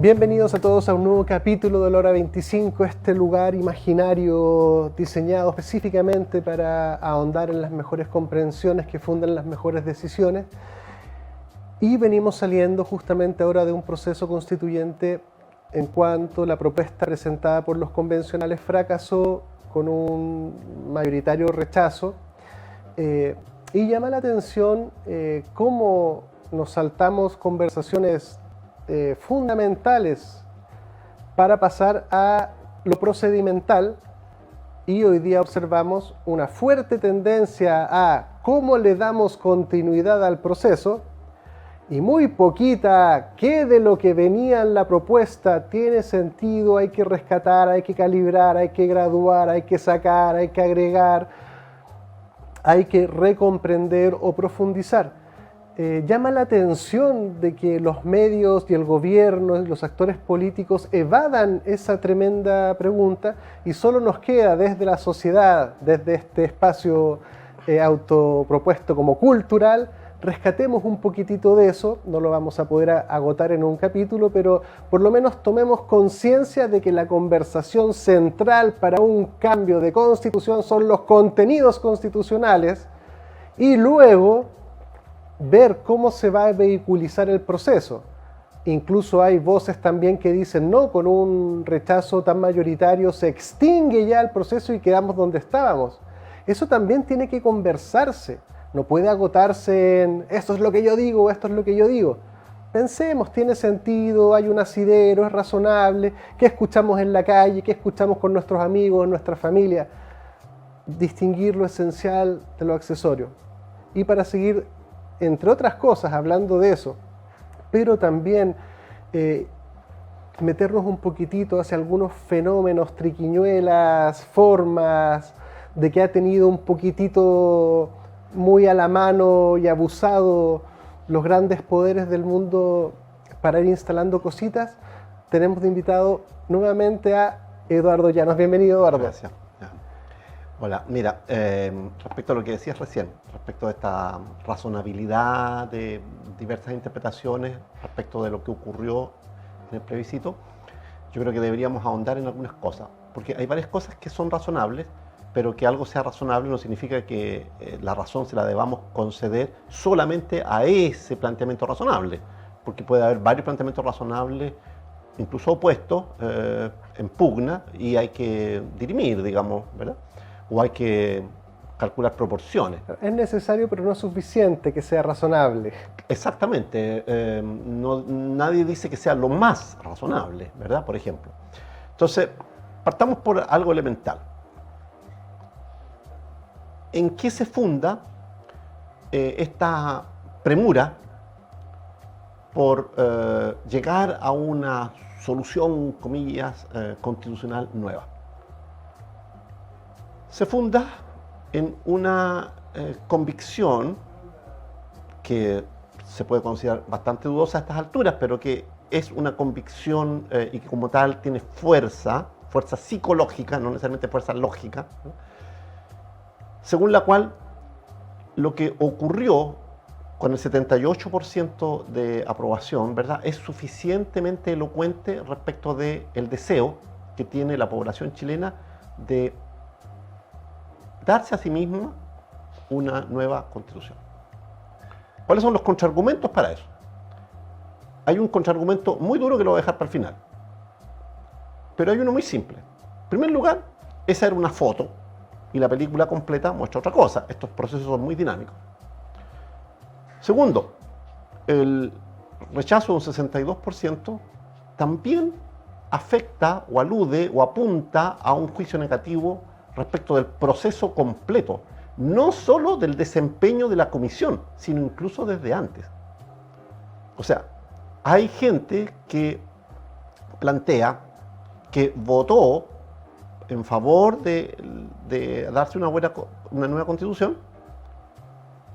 Bienvenidos a todos a un nuevo capítulo de la Hora 25, este lugar imaginario diseñado específicamente para ahondar en las mejores comprensiones que fundan las mejores decisiones. Y venimos saliendo justamente ahora de un proceso constituyente en cuanto la propuesta presentada por los convencionales fracasó con un mayoritario rechazo. Y llama la atención cómo nos saltamos conversaciones fundamentales para pasar a lo procedimental, y hoy día observamos una fuerte tendencia a cómo le damos continuidad al proceso y muy poquita qué de lo que venía en la propuesta tiene sentido, hay que rescatar, hay que calibrar, hay que graduar, hay que sacar, hay que agregar, hay que recomprender o profundizar. Llama la atención de que los medios y el gobierno y los actores políticos evadan esa tremenda pregunta y solo nos queda desde la sociedad, desde este espacio autopropuesto como cultural, rescatemos un poquitito de eso. No lo vamos a poder agotar en un capítulo, pero por lo menos tomemos conciencia de que la conversación central para un cambio de constitución son los contenidos constitucionales y luego ver cómo se va a vehiculizar el proceso. Incluso hay voces también que dicen, no, con un rechazo tan mayoritario se extingue ya el proceso y quedamos donde estábamos. Eso también tiene que conversarse, no puede agotarse en esto es lo que yo digo, esto es lo que yo digo. Pensemos, tiene sentido, hay un asidero, es razonable, qué escuchamos en la calle, qué escuchamos con nuestros amigos, nuestra familia. Distinguir lo esencial de lo accesorio. Y para seguir, entre otras cosas, hablando de eso, pero también meternos un poquitito hacia algunos fenómenos, triquiñuelas, formas, de que ha tenido un poquitito muy a la mano y abusado los grandes poderes del mundo para ir instalando cositas. Tenemos de invitado nuevamente a Eduardo Llanos. Bienvenido, Eduardo. Gracias. Hola, mira, respecto a lo que decías recién, respecto a esta razonabilidad de diversas interpretaciones respecto de lo que ocurrió en el plebiscito, yo creo que deberíamos ahondar en algunas cosas, porque hay varias cosas que son razonables, pero que algo sea razonable no significa que la razón se la debamos conceder solamente a ese planteamiento razonable, porque puede haber varios planteamientos razonables, incluso opuestos, en pugna, y hay que dirimir, digamos, ¿verdad? O hay que calcular proporciones. Es necesario, pero no es suficiente que sea razonable. Exactamente. Nadie dice que sea lo más razonable, ¿verdad? Por ejemplo. Entonces, partamos por algo elemental. ¿En qué se funda esta premura por llegar a una solución, comillas, constitucional nueva? Se funda en una convicción que se puede considerar bastante dudosa a estas alturas, pero que es una convicción y que como tal tiene fuerza psicológica, no necesariamente fuerza lógica, ¿no? Según la cual lo que ocurrió con el 78% de aprobación, ¿verdad?, es suficientemente elocuente respecto del deseo que tiene la población chilena de darse a sí misma una nueva constitución. ¿Cuáles son los contraargumentos para eso? Hay un contraargumento muy duro que lo voy a dejar para el final, pero hay uno muy simple. En primer lugar, esa era una foto y la película completa muestra otra cosa. Estos procesos son muy dinámicos. Segundo, el rechazo de un 62% también afecta o alude o apunta a un juicio negativo respecto del proceso completo, no solo del desempeño de la comisión, sino incluso desde antes. O sea, hay gente que plantea que votó en favor de darse una nueva constitución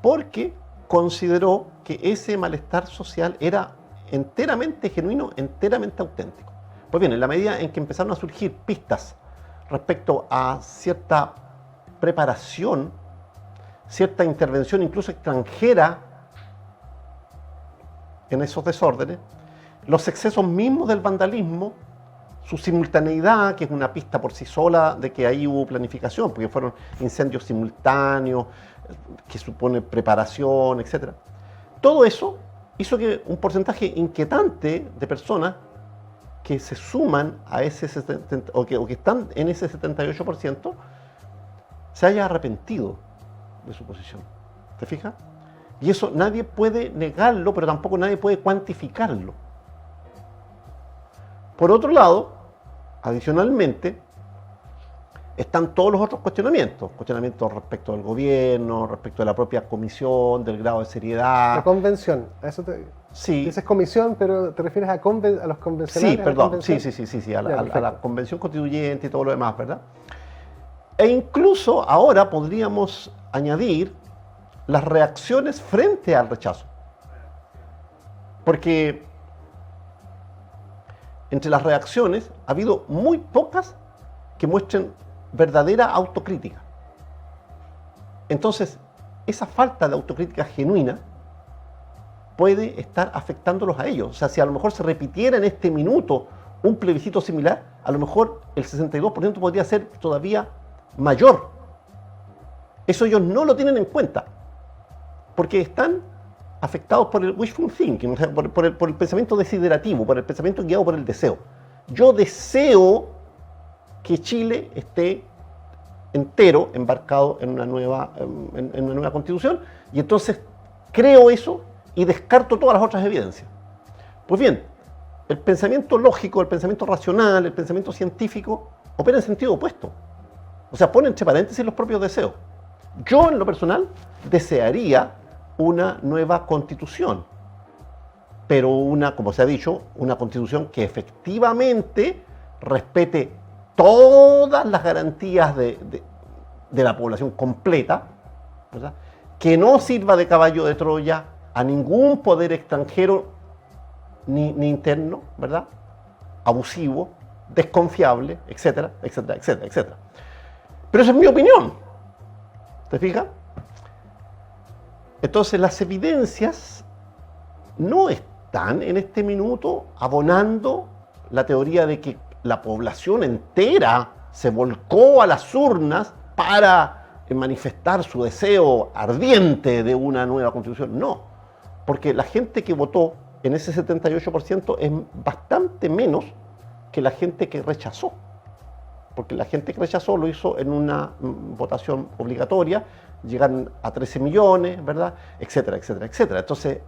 porque consideró que ese malestar social era enteramente genuino, enteramente auténtico. Pues bien, en la medida en que empezaron a surgir pistas respecto a cierta preparación, cierta intervención incluso extranjera en esos desórdenes, los excesos mismos del vandalismo, su simultaneidad, que es una pista por sí sola de que ahí hubo planificación, porque fueron incendios simultáneos, que supone preparación, etc. Todo eso hizo que un porcentaje inquietante de personas que se suman a ese o que están en ese 78% se haya arrepentido de su posición. ¿Te fijas? Y eso nadie puede negarlo, pero tampoco nadie puede cuantificarlo. Por otro lado, adicionalmente, están todos los otros cuestionamientos respecto del gobierno, respecto de la propia comisión, del grado de seriedad. La convención, a eso Sí. dices comisión, pero te refieres a los convencionales. Sí, perdón, sí, a la convención constituyente y todo lo demás, ¿verdad? E incluso ahora podríamos añadir las reacciones frente al rechazo. Porque entre las reacciones ha habido muy pocas que muestren verdadera autocrítica. Entonces, esa falta de autocrítica genuina puede estar afectándolos a ellos. O sea, si a lo mejor se repitiera en este minuto un plebiscito similar, a lo mejor el 62% podría ser todavía mayor. Eso ellos no lo tienen en cuenta, porque están afectados por el wishful thinking, o sea, por el pensamiento desiderativo, por el pensamiento guiado por el deseo. Yo deseo que Chile esté entero embarcado en una nueva constitución, y entonces creo eso y descarto todas las otras evidencias. Pues bien, el pensamiento lógico, el pensamiento racional, el pensamiento científico opera en sentido opuesto. O sea, pone entre paréntesis los propios deseos. Yo, en lo personal, desearía una nueva constitución, pero como se ha dicho, una constitución que efectivamente respete todas las garantías de la población completa, ¿verdad? Que no sirva de caballo de Troya a ningún poder extranjero ni interno, ¿verdad? Abusivo, desconfiable, etcétera, etcétera, etcétera, etcétera. Pero esa es mi opinión. ¿Te fijas? Entonces las evidencias no están en este minuto abonando la teoría de que la población entera se volcó a las urnas para manifestar su deseo ardiente de una nueva constitución. No, porque la gente que votó en ese 78% es bastante menos que la gente que rechazó. Porque la gente que rechazó lo hizo en una votación obligatoria, llegan a 13 millones, ¿verdad? Etcétera, etcétera, etcétera. Entonces,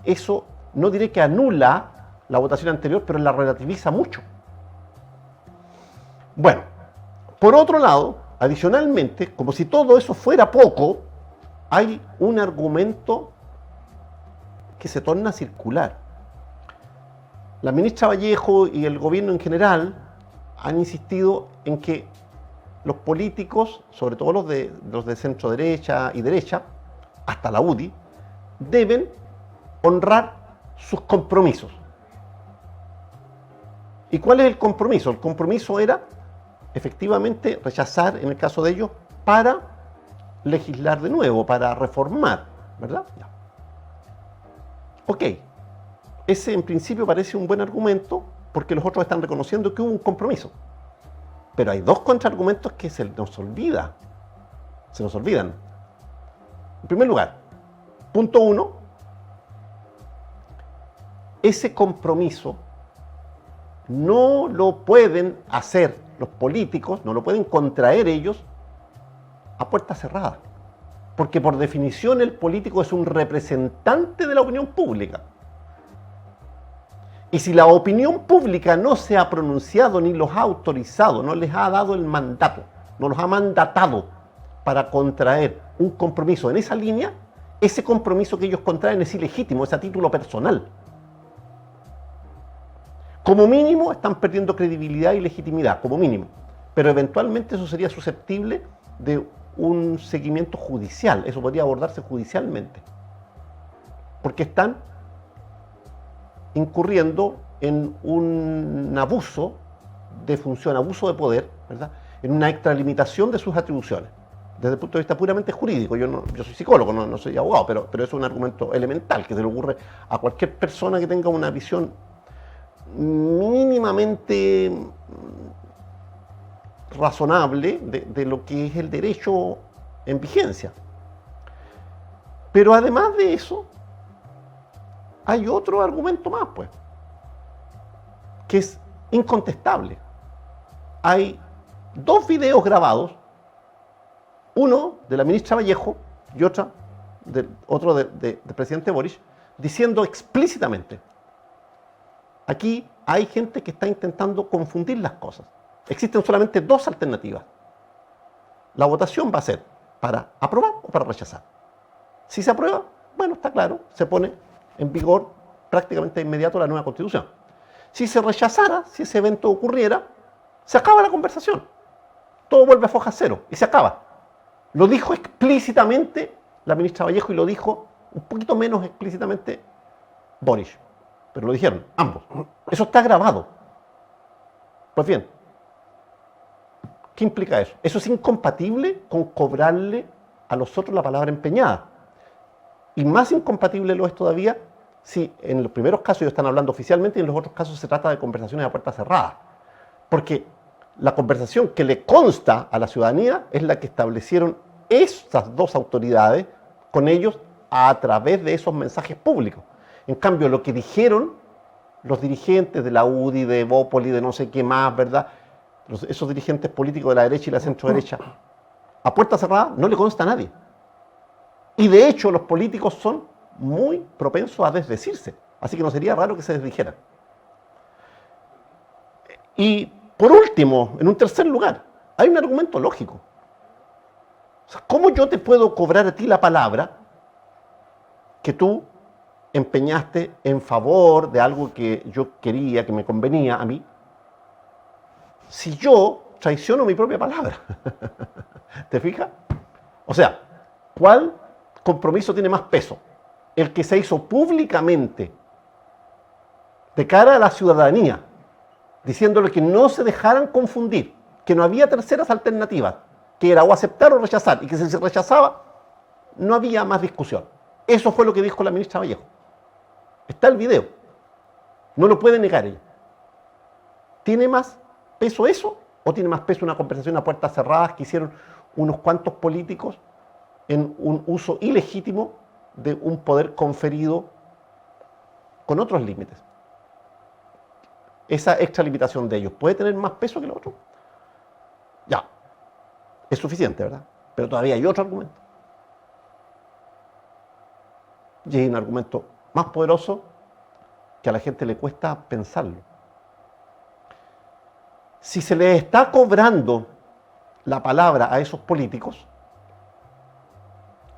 eso no diré que anula la votación anterior, pero la relativiza mucho. Bueno, por otro lado, adicionalmente, como si todo eso fuera poco, hay un argumento que se torna circular. La ministra Vallejo y el gobierno en general han insistido en que los políticos, sobre todo los de centro derecha y derecha, hasta la UDI, deben honrar sus compromisos. ¿Y cuál es el compromiso? El compromiso era, efectivamente, rechazar, en el caso de ellos, para legislar de nuevo, para reformar, ¿verdad? Ya. Ok, ese en principio parece un buen argumento, porque los otros están reconociendo que hubo un compromiso. Pero hay dos contraargumentos que se nos olvidan. En primer lugar, punto 1, ese compromiso no lo pueden hacer los políticos, no lo pueden contraer ellos a puerta cerrada. Porque por definición el político es un representante de la opinión pública. Y si la opinión pública no se ha pronunciado ni los ha autorizado, no les ha dado el mandato, no los ha mandatado para contraer un compromiso en esa línea, ese compromiso que ellos contraen es ilegítimo, es a título personal. Como mínimo están perdiendo credibilidad y legitimidad, como mínimo. Pero eventualmente eso sería susceptible de un seguimiento judicial, eso podría abordarse judicialmente. Porque están incurriendo en un abuso de función, abuso de poder, ¿verdad? En una extralimitación de sus atribuciones, desde el punto de vista puramente jurídico. Yo soy psicólogo, no soy abogado, pero es un argumento elemental que se le ocurre a cualquier persona que tenga una visión mínimamente razonable de lo que es el derecho en vigencia. Pero además de eso, hay otro argumento más, pues, que es incontestable. Hay dos videos grabados, uno de la ministra Vallejo y otro del presidente Boric, diciendo explícitamente: aquí hay gente que está intentando confundir las cosas. Existen solamente dos alternativas. La votación va a ser para aprobar o para rechazar. Si se aprueba, bueno, está claro, se pone en vigor prácticamente de inmediato la nueva Constitución. Si se rechazara, si ese evento ocurriera, se acaba la conversación. Todo vuelve a foja cero y se acaba. Lo dijo explícitamente la ministra Vallejo y lo dijo un poquito menos explícitamente Boric. Pero lo dijeron ambos. Eso está grabado. Pues bien, ¿qué implica eso? Eso es incompatible con cobrarle a los otros la palabra empeñada. Y más incompatible lo es todavía si en los primeros casos ellos están hablando oficialmente y en los otros casos se trata de conversaciones a puerta cerrada. Porque la conversación que le consta a la ciudadanía es la que establecieron esas dos autoridades con ellos a través de esos mensajes públicos. En cambio, lo que dijeron los dirigentes de la UDI, de Bópoli, de no sé qué más, ¿verdad? Esos dirigentes políticos de la derecha y la centro-derecha, a puerta cerrada no le consta a nadie. Y de hecho los políticos son muy propensos a desdecirse, así que no sería raro que se desdijeran. Y por último, en un tercer lugar, hay un argumento lógico. O sea, ¿cómo yo te puedo cobrar a ti la palabra que tú empeñaste en favor de algo que yo quería, que me convenía a mí, si yo traiciono mi propia palabra? ¿Te fijas? O sea, ¿cuál compromiso tiene más peso? El que se hizo públicamente de cara a la ciudadanía, diciéndole que no se dejaran confundir, que no había terceras alternativas, que era o aceptar o rechazar, y que si se rechazaba, no había más discusión. Eso fue lo que dijo la ministra Vallejo. Está el video. No lo puede negar ella. ¿Tiene más peso eso o tiene más peso una conversación a puertas cerradas que hicieron unos cuantos políticos en un uso ilegítimo de un poder conferido con otros límites? Esa extralimitación de ellos puede tener más peso que el otro. Ya, es suficiente, ¿verdad? Pero todavía hay otro argumento. Y hay un argumento más poderoso que a la gente le cuesta pensarlo. Si se les está cobrando la palabra a esos políticos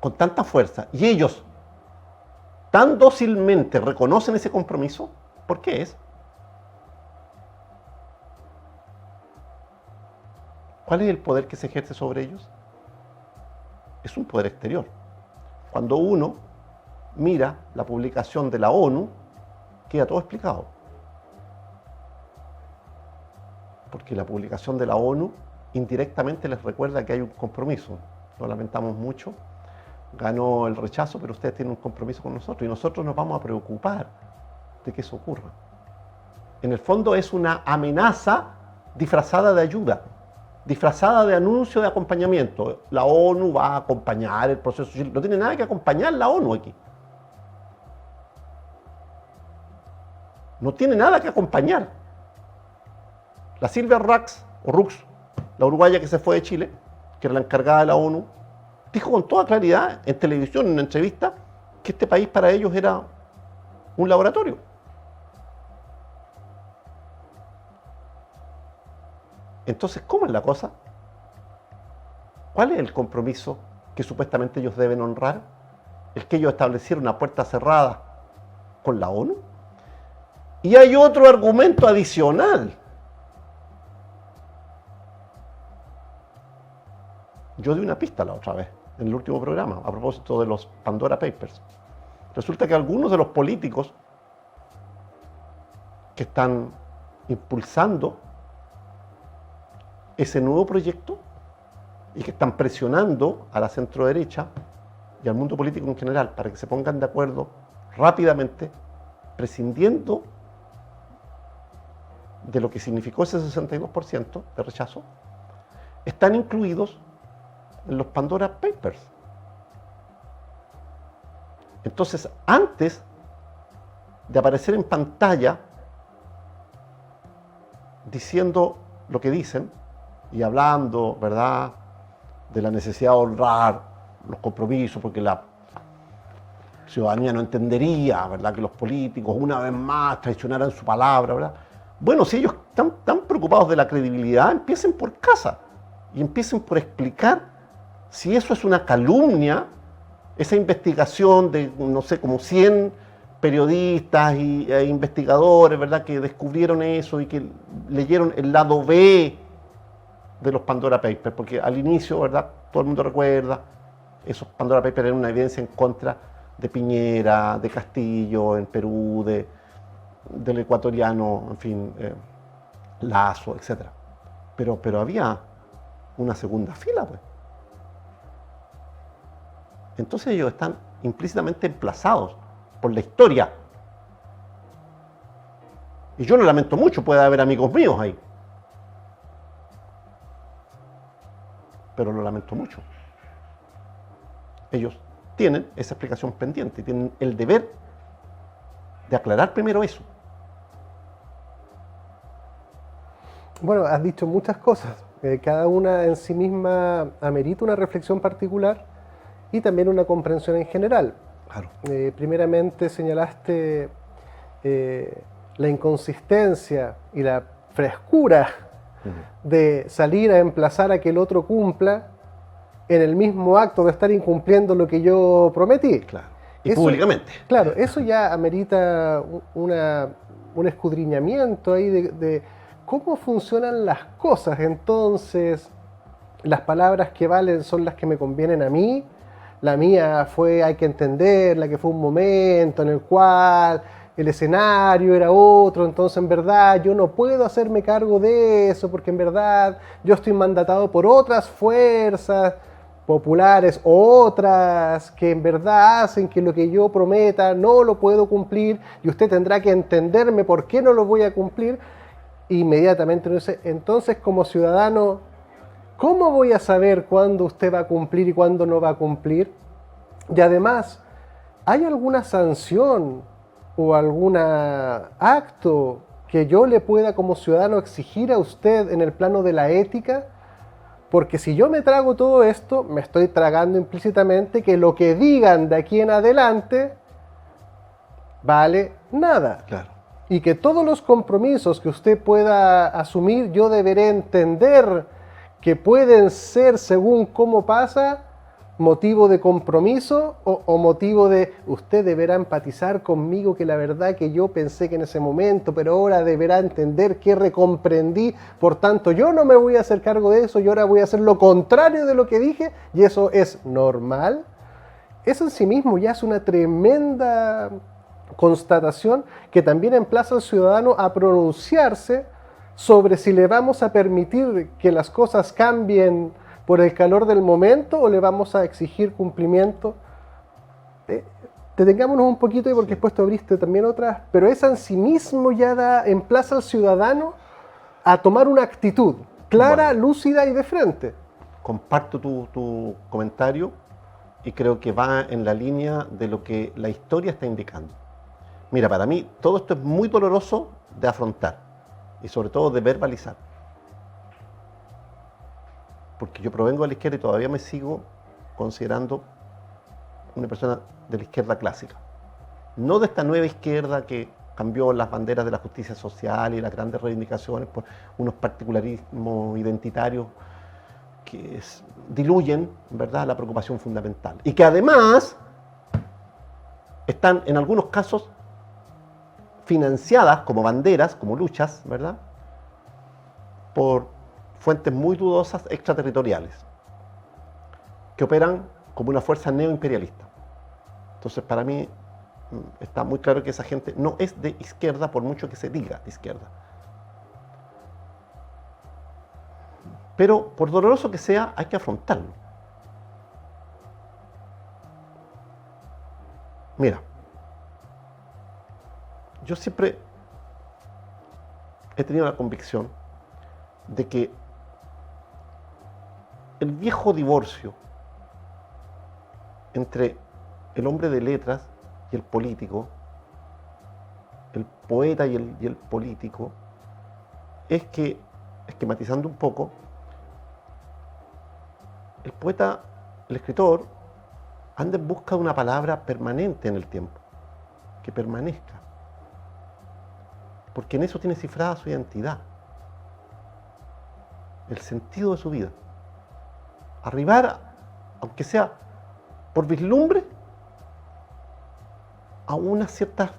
con tanta fuerza y ellos tan dócilmente reconocen ese compromiso, ¿por qué es? ¿Cuál es el poder que se ejerce sobre ellos? Es un poder exterior. Cuando uno mira la publicación de la ONU, queda todo explicado. Porque la publicación de la ONU indirectamente les recuerda que hay un compromiso. Lo lamentamos mucho, ganó el rechazo, pero ustedes tienen un compromiso con nosotros y nosotros nos vamos a preocupar de que eso ocurra. En el fondo es una amenaza disfrazada de ayuda, disfrazada de anuncio de acompañamiento. La ONU va a acompañar el proceso de Chile. No tiene nada que acompañar la ONU aquí. No tiene nada que acompañar. La Silvia Rux, la uruguaya que se fue de Chile, que era la encargada de la ONU, dijo con toda claridad en televisión, en una entrevista, que este país para ellos era un laboratorio. Entonces, ¿cómo es la cosa? ¿Cuál es el compromiso que supuestamente ellos deben honrar? ¿El que ellos establecieron una puerta cerrada con la ONU? Y hay otro argumento adicional. Yo di una pista la otra vez, en el último programa, a propósito de los Pandora Papers. Resulta que algunos de los políticos que están impulsando ese nuevo proyecto y que están presionando a la centroderecha y al mundo político en general para que se pongan de acuerdo rápidamente, prescindiendo de lo que significó ese 62% de rechazo están incluidos en los Pandora Papers. Entonces, antes de aparecer en pantalla diciendo lo que dicen y hablando, ¿verdad?, de la necesidad de honrar los compromisos, porque la ciudadanía no entendería, ¿verdad?, que los políticos una vez más traicionaran su palabra, ¿verdad? Bueno, si ellos están tan preocupados de la credibilidad, empiecen por casa y empiecen por explicar si eso es una calumnia, esa investigación de, no sé, como 100 periodistas e investigadores, ¿verdad?, que descubrieron eso y que leyeron el lado B de los Pandora Papers, porque al inicio, ¿verdad?, todo el mundo recuerda, esos Pandora Papers eran una evidencia en contra de Piñera, de Castillo en Perú, del ecuatoriano, en fin, Lazo, etc. Pero había una segunda fila, pues. Entonces ellos están implícitamente emplazados por la historia. Y yo lo lamento mucho, puede haber amigos míos ahí. Pero lo lamento mucho. Ellos tienen esa explicación pendiente y tienen el deber de aclarar primero eso. Bueno, has dicho muchas cosas. Cada una en sí misma amerita una reflexión particular y también una comprensión en general. Claro. Primeramente señalaste la inconsistencia y la frescura de salir a emplazar a que el otro cumpla en el mismo acto de estar incumpliendo lo que yo prometí. Claro. Y Eso, públicamente. Claro, eso ya amerita un escudriñamiento ahí de cómo funcionan las cosas. Entonces, las palabras que valen son las que me convienen a mí. La mía fue, hay que entenderla, que fue un momento en el cual el escenario era otro, entonces en verdad yo no puedo hacerme cargo de eso, porque en verdad yo estoy mandatado por otras fuerzas populares, otras que en verdad hacen que lo que yo prometa no lo puedo cumplir y usted tendrá que entenderme por qué no lo voy a cumplir. Inmediatamente, entonces como ciudadano, ¿cómo voy a saber cuándo usted va a cumplir y cuándo no va a cumplir? Y además, ¿hay alguna sanción o algún acto que yo le pueda como ciudadano exigir a usted en el plano de la ética? Porque si yo me trago todo esto, me estoy tragando implícitamente que lo que digan de aquí en adelante vale nada. Claro. Y que todos los compromisos que usted pueda asumir, yo deberé entender que pueden ser, según cómo pasa, motivo de compromiso o motivo de usted deberá empatizar conmigo, que la verdad que yo pensé que en ese momento, pero ahora deberá entender que recomprendí, por tanto yo no me voy a hacer cargo de eso, yo ahora voy a hacer lo contrario de lo que dije, y eso es normal. Eso en sí mismo ya es una tremenda constatación que también emplaza al ciudadano a pronunciarse sobre si le vamos a permitir que las cosas cambien por el calor del momento o le vamos a exigir cumplimiento. Detengámonos un poquito y porque después tú abriste también otras, pero esa en sí mismo ya emplaza al ciudadano a tomar una actitud clara, bueno, lúcida y de frente. Comparto tu comentario y creo que va en la línea de lo que la historia está indicando. Mira, para mí todo esto es muy doloroso de afrontar y sobre todo de verbalizar. Porque yo provengo de la izquierda y todavía me sigo considerando una persona de la izquierda clásica. No de esta nueva izquierda que cambió las banderas de la justicia social y las grandes reivindicaciones por unos particularismos identitarios que diluyen, ¿verdad?, la preocupación fundamental. Y que además están en algunos casos financiadas como banderas, como luchas, ¿verdad?, por fuentes muy dudosas extraterritoriales que operan como una fuerza neoimperialista. Entonces, para mí está muy claro que esa gente no es de izquierda por mucho que se diga de izquierda. Pero por doloroso que sea, hay que afrontarlo. Mira, yo siempre he tenido la convicción de que el viejo divorcio entre el hombre de letras y el político, el poeta y el político, es que, esquematizando un poco, el poeta, el escritor, anda en busca de una palabra permanente en el tiempo, que permanezca, porque en eso tiene cifrada su identidad, el sentido de su vida. Arribar, aunque sea por vislumbre, a unas ciertas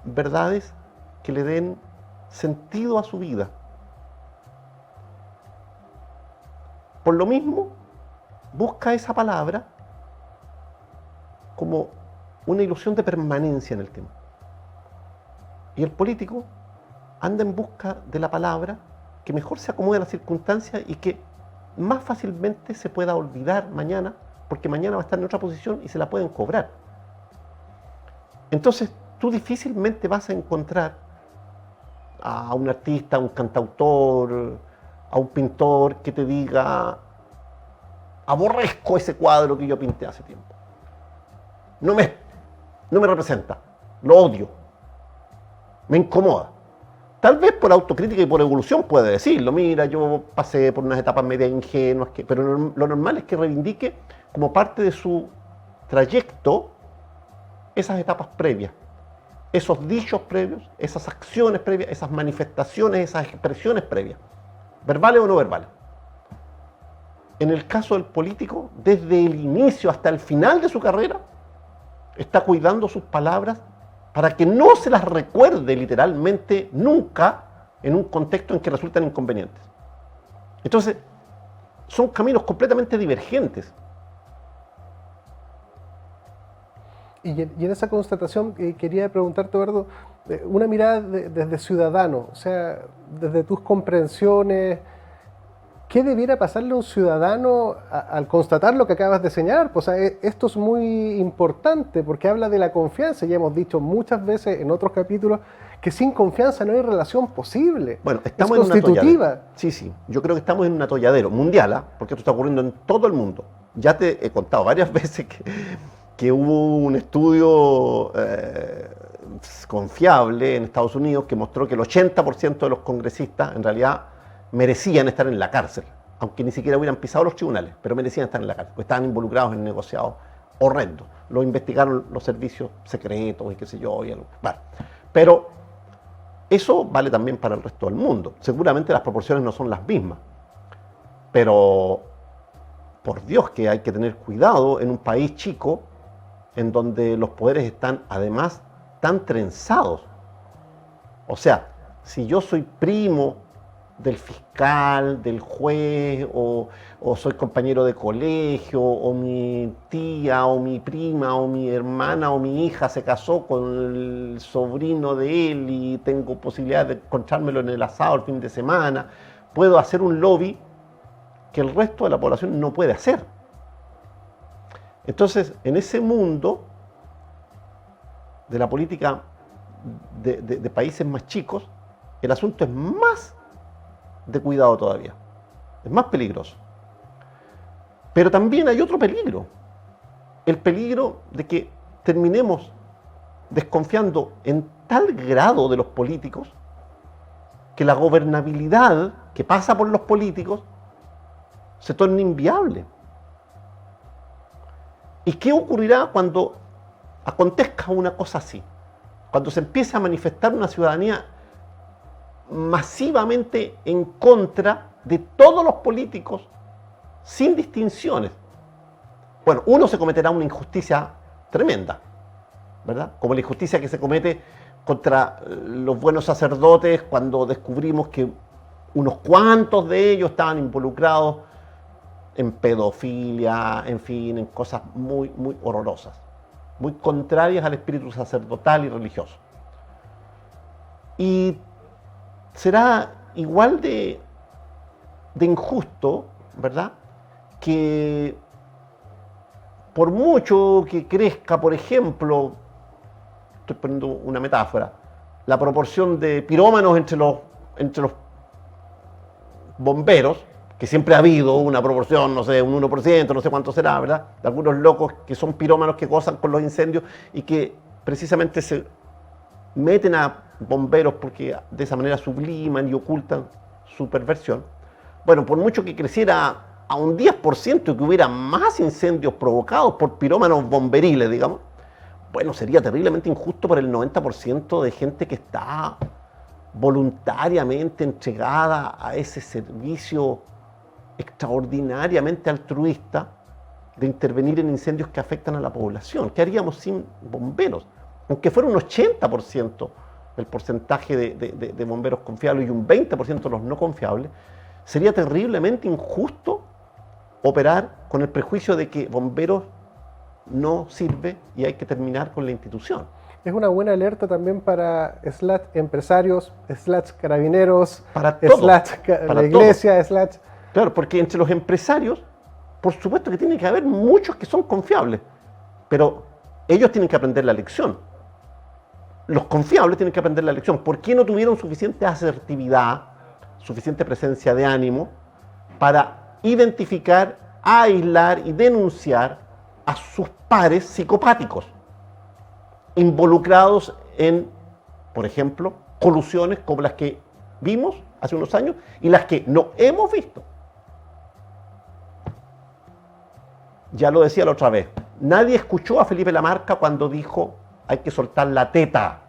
verdades que le den sentido a su vida. Por lo mismo, busca esa palabra como una ilusión de permanencia en el tiempo. Y el político anda en busca de la palabra que mejor se acomode a las circunstancias y que más fácilmente se pueda olvidar mañana, porque mañana va a estar en otra posición y se la pueden cobrar. Entonces, tú difícilmente vas a encontrar a un artista, a un cantautor, a un pintor que te diga: aborrezco ese cuadro que yo pinté hace tiempo. No me representa, lo odio, me incomoda. Tal vez por autocrítica y por evolución puede decirlo: mira, yo pasé por unas etapas media ingenuas, pero lo normal es que reivindique como parte de su trayecto esas etapas previas, esos dichos previos, esas acciones previas, esas manifestaciones, esas expresiones previas, verbales o no verbales. En el caso del político, desde el inicio hasta el final de su carrera, está cuidando sus palabras para que no se las recuerde literalmente nunca en un contexto en que resultan inconvenientes. Entonces, son caminos completamente divergentes. Y en esa constatación quería preguntarte, Eduardo, una mirada desde ciudadano, o sea, desde tus comprensiones, ¿qué debiera pasarle a un ciudadano al constatar lo que acabas de señalar? Pues, o sea, esto es muy importante porque habla de la confianza. Ya hemos dicho muchas veces en otros capítulos que sin confianza no hay relación posible. Bueno, estamos es constitutiva. En una sí, yo creo que estamos en un atolladero mundial, porque esto está ocurriendo en todo el mundo. Ya te he contado varias veces que hubo un estudio confiable en Estados Unidos que mostró que el 80% de los congresistas en realidad merecían estar en la cárcel, aunque ni siquiera hubieran pisado los tribunales, pero merecían estar en la cárcel, porque estaban involucrados en negociados horrendos. Lo investigaron los servicios secretos y qué sé yo. Bueno, pero eso vale también para el resto del mundo. Seguramente las proporciones no son las mismas, pero por Dios que hay que tener cuidado en un país chico en donde los poderes están además tan trenzados. O sea, si yo soy primo del fiscal, del juez, o soy compañero de colegio, o mi tía, o mi prima, o mi hermana, o mi hija se casó con el sobrino de él y tengo posibilidad de encontrármelo en el asado el fin de semana, puedo hacer un lobby que el resto de la población no puede hacer. Entonces, en ese mundo de la política de países más chicos, el asunto es más de cuidado todavía, es más peligroso. Pero también hay otro peligro, el peligro de que terminemos desconfiando en tal grado de los políticos que la gobernabilidad que pasa por los políticos se torne inviable. ¿Y qué ocurrirá cuando acontezca una cosa así? Cuando se empiece a manifestar una ciudadanía masivamente en contra de todos los políticos, sin distinciones. Bueno, uno se cometerá una injusticia tremenda, ¿verdad? Como la injusticia que se comete contra los buenos sacerdotes cuando descubrimos que unos cuantos de ellos estaban involucrados en pedofilia, en fin, en cosas muy, muy horrorosas, muy contrarias al espíritu sacerdotal y religioso. Y será igual de injusto, ¿verdad?, que por mucho que crezca, por ejemplo, estoy poniendo una metáfora, la proporción de pirómanos entre los entre los bomberos, que siempre ha habido una proporción, no sé, un 1%, no sé cuánto será, ¿verdad? De algunos locos que son pirómanos que gozan con los incendios y que precisamente se meten a bomberos porque de esa manera subliman y ocultan su perversión. Bueno, por mucho que creciera a un 10% y que hubiera más incendios provocados por pirómanos bomberiles, digamos, bueno, sería terriblemente injusto para el 90% de gente que está voluntariamente entregada a ese servicio extraordinariamente altruista de intervenir en incendios que afectan a la población. ¿Qué haríamos sin bomberos? Aunque fuera un 80% el porcentaje de bomberos confiables y un 20% los no confiables, sería terriblemente injusto operar con el prejuicio de que bomberos no sirve y hay que terminar con la institución. Es una buena alerta también para empresarios, carabineros, Para todos, la iglesia, Claro, porque entre los empresarios, por supuesto que tiene que haber muchos que son confiables, pero ellos tienen que aprender la lección. Los confiables tienen que aprender la lección. ¿Por qué no tuvieron suficiente asertividad, suficiente presencia de ánimo para identificar, aislar y denunciar a sus pares psicopáticos involucrados en, por ejemplo, colusiones como las que vimos hace unos años y las que no hemos visto? Ya lo decía la otra vez, nadie escuchó a Felipe Lamarca cuando dijo hay que soltar la teta,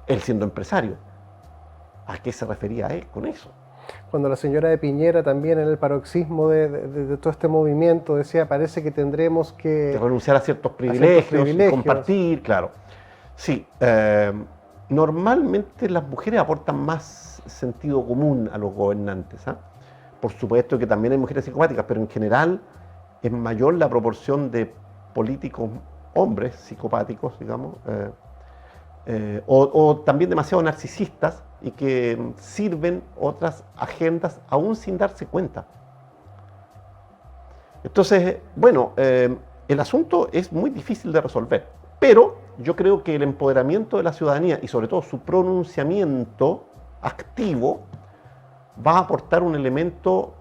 él siendo empresario. ¿A qué se refería él con eso? Cuando la señora de Piñera también en el paroxismo de todo este movimiento decía, parece que tendremos que renunciar a ciertos privilegios, y compartir, claro. Sí, normalmente las mujeres aportan más sentido común a los gobernantes, ¿eh? Por supuesto que también hay mujeres psicopáticas, pero en general es mayor la proporción de políticos hombres psicopáticos, digamos, o también demasiado narcisistas y que sirven otras agendas aún sin darse cuenta. Entonces, bueno, el asunto es muy difícil de resolver, pero yo creo que el empoderamiento de la ciudadanía y sobre todo su pronunciamiento activo va a aportar un elemento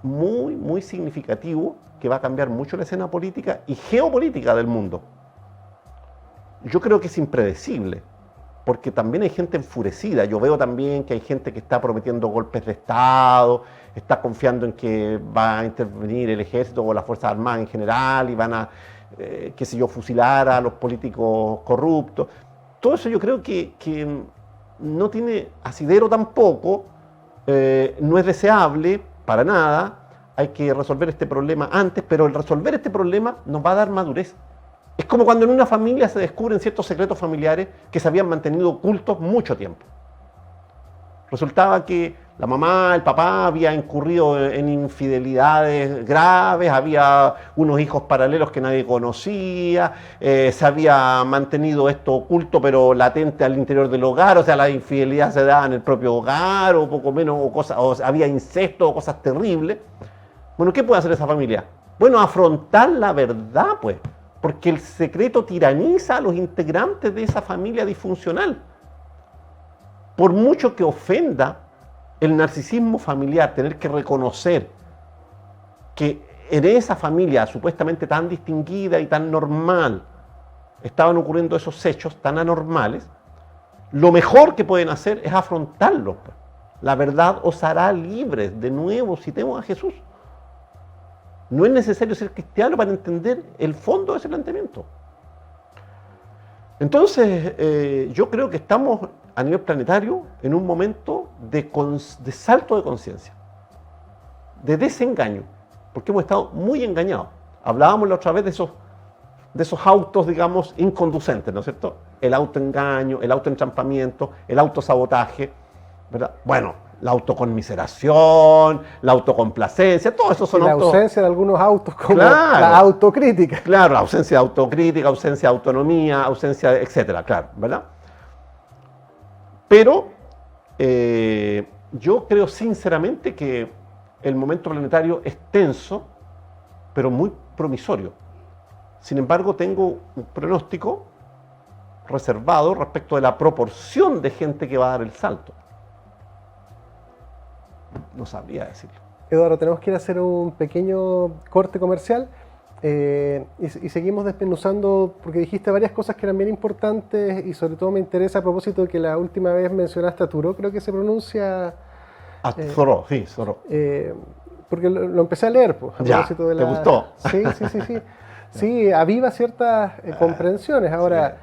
muy, muy significativo que va a cambiar mucho la escena política y geopolítica del mundo. Yo creo que es impredecible, porque también hay gente enfurecida. Yo veo también que hay gente que está prometiendo golpes de Estado, está confiando en que va a intervenir el ejército o las Fuerzas Armadas en general y van a, qué sé yo, fusilar a los políticos corruptos. Todo eso yo creo que no tiene asidero tampoco, no es deseable para nada. Hay que resolver este problema antes, pero el resolver este problema nos va a dar madurez. Es como cuando en una familia se descubren ciertos secretos familiares que se habían mantenido ocultos mucho tiempo. Resultaba que la mamá, el papá había incurrido en infidelidades graves, había unos hijos paralelos que nadie conocía, se había mantenido esto oculto pero latente al interior del hogar, o sea, la infidelidad se daba en el propio hogar o poco menos, o había incesto o cosas terribles. Bueno, ¿qué puede hacer esa familia? Bueno, afrontar la verdad, pues, porque el secreto tiraniza a los integrantes de esa familia disfuncional. Por mucho que ofenda el narcisismo familiar, tener que reconocer que en esa familia supuestamente tan distinguida y tan normal estaban ocurriendo esos hechos tan anormales, lo mejor que pueden hacer es afrontarlos. La verdad os hará libres. De nuevo, citemos a Jesús. No es necesario ser cristiano para entender el fondo de ese planteamiento. Entonces, yo creo que estamos a nivel planetario en un momento de salto de conciencia, de desengaño, porque hemos estado muy engañados. Hablábamos la otra vez de esos autos, digamos, inconducentes, ¿no es cierto? El autoengaño, el autoentrampamiento, el autosabotaje, ¿verdad? Bueno, la autoconmiseración, la autocomplacencia, todo eso son la ausencia de algunos autos como claro, la autocrítica. Claro, ausencia de autocrítica, ausencia de autonomía, ausencia de etcétera, claro, ¿verdad? Pero yo creo sinceramente que el momento planetario es tenso, pero muy promisorio. Sin embargo, tengo un pronóstico reservado respecto de la proporción de gente que va a dar el salto. no sabría decirlo. Eduardo, tenemos que ir a hacer un pequeño corte comercial y seguimos desmenuzando, porque dijiste varias cosas que eran bien importantes y sobre todo me interesa a propósito de que la última vez mencionaste a Thoreau, creo que se pronuncia... Thoreau, sí, Thoreau. Porque lo empecé a leer, pues, a propósito de ¿te gustó? Sí. Sí, aviva ciertas comprensiones. Ahora,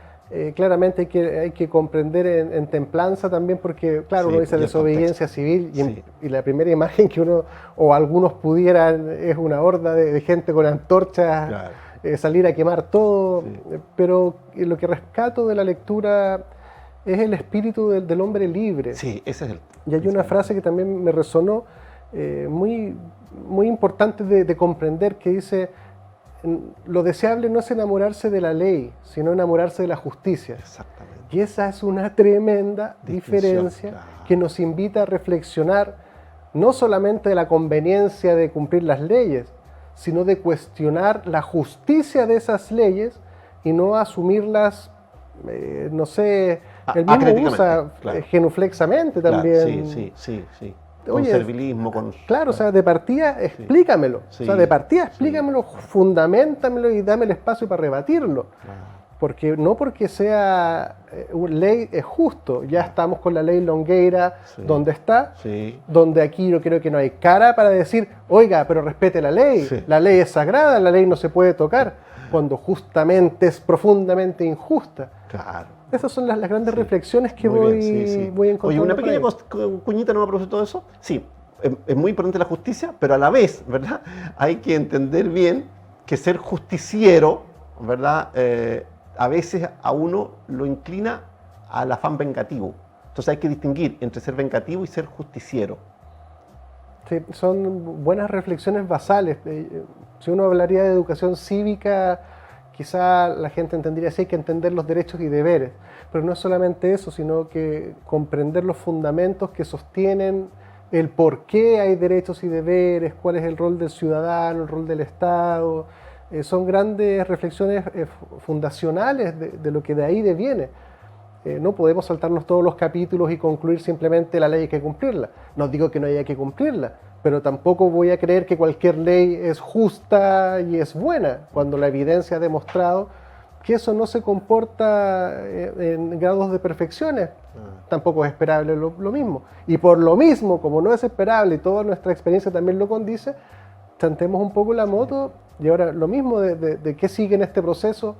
claramente hay que comprender en templanza también, porque, claro, Sí, uno dice y el desobediencia contexto. civil Sí. y la primera imagen que uno o algunos pudieran es una horda de gente con antorchas, Claro. salir a quemar todo. Sí. Pero lo que rescato de la lectura es el espíritu del hombre libre. Sí, ese es el... Y hay una frase que también me resonó muy, muy importante de comprender, que dice: lo deseable no es enamorarse de la ley, sino enamorarse de la justicia. Exactamente. Y esa es una tremenda Distinción, diferencia claro. que nos invita a reflexionar no solamente de la conveniencia de cumplir las leyes, sino de cuestionar la justicia de esas leyes y no asumirlas, no sé, el mismo Acríticamente, usa claro. genuflexamente también. Claro, sí. Oye, Con servilismo, con... Claro, o sea, de partida explícamelo. Sí, O sea, de partida sí. explícamelo, fundamentamelo y dame el espacio para rebatirlo. Claro. Porque no porque sea ley es justo. Ya estamos con la ley Longueira, Sí. donde está, Sí. donde aquí yo creo que no hay cara para decir, oiga, pero respete la ley. Sí. La ley es sagrada, la ley no se puede tocar, cuando justamente es profundamente injusta. Claro. Esas son las grandes reflexiones que Muy voy, bien, sí. voy encontrando. Oye, una por pequeña ahí. cuñita no me propósito de eso. Sí, es muy importante la justicia, pero a la vez, ¿verdad? Hay que entender bien que ser justiciero, ¿verdad? A veces a uno lo inclina al afán vengativo. Entonces hay que distinguir entre ser vengativo y ser justiciero. Sí, son buenas reflexiones basales. Si uno hablaría de educación cívica, quizá la gente entendería así, hay que entender los derechos y deberes. Pero no es solamente eso, sino que comprender los fundamentos que sostienen el por qué hay derechos y deberes, cuál es el rol del ciudadano, el rol del Estado. Son grandes reflexiones fundacionales de lo que de ahí deviene. No podemos saltarnos todos los capítulos y concluir simplemente la ley hay que cumplirla. No digo que no haya que cumplirla, pero tampoco voy a creer que cualquier ley es justa y es buena, cuando la evidencia ha demostrado que eso no se comporta en grados de perfecciones. Tampoco es esperable lo mismo. Y por lo mismo, como no es esperable y toda nuestra experiencia también lo condice, chantemos un poco la moto. Y ahora lo mismo de qué sigue en este proceso.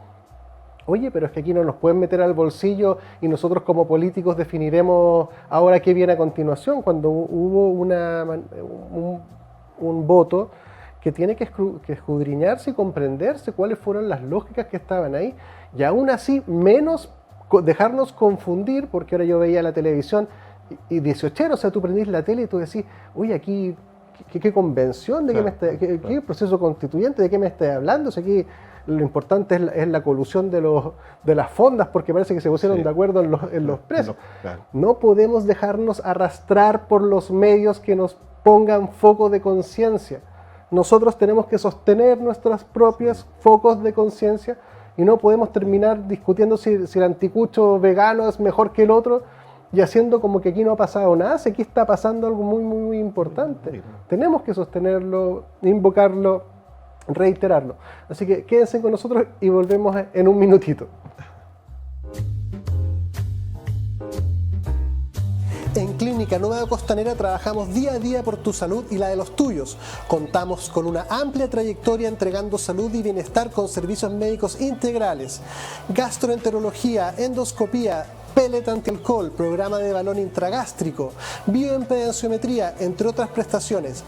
Oye, pero es que aquí no nos pueden meter al bolsillo y nosotros como políticos definiremos ahora qué viene a continuación, cuando hubo un voto que tiene que escudriñarse y comprenderse cuáles fueron las lógicas que estaban ahí. Y aún así, menos dejarnos confundir, porque ahora yo veía la televisión y 18, o sea, tú prendís la tele y tú decís, oye, aquí, ¿qué convención? ¿De qué proceso constituyente? ¿De qué me estás hablando? O sea, aquí lo importante es la colusión de las fondas, porque parece que se pusieron de acuerdo en los precios. Claro. No podemos dejarnos arrastrar por los medios que nos pongan foco de conciencia. Nosotros tenemos que sostener nuestros propios focos de conciencia y no podemos terminar discutiendo si el anticucho vegano es mejor que el otro y haciendo como que aquí no ha pasado nada. Si aquí está pasando algo muy, muy, muy importante. Tenemos que sostenerlo, invocarlo, reiterarlo. Así que quédense con nosotros y volvemos en un minutito. En Clínica Nueva Costanera trabajamos día a día por tu salud y la de los tuyos. Contamos con una amplia trayectoria entregando salud y bienestar con servicios médicos integrales, gastroenterología, endoscopía, pellet antialcohol, programa de balón intragástrico, bioimpedenciometría, entre otras prestaciones.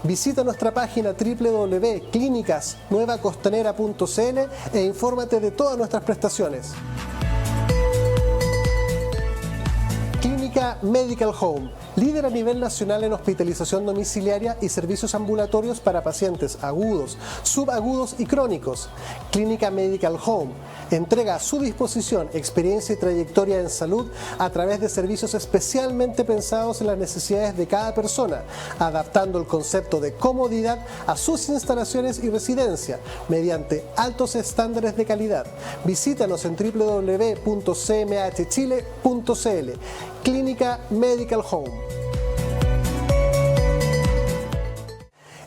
Visita nuestra página www.clinicasnuevacostanera.cl e infórmate de todas nuestras prestaciones. Clínica Medical Home, líder a nivel nacional en hospitalización domiciliaria y servicios ambulatorios para pacientes agudos, subagudos y crónicos. Clínica Medical Home entrega a su disposición experiencia y trayectoria en salud a través de servicios especialmente pensados en las necesidades de cada persona, adaptando el concepto de comodidad a sus instalaciones y residencia mediante altos estándares de calidad. Visítanos en www.cmhchile.cl. Clínica Medical Home.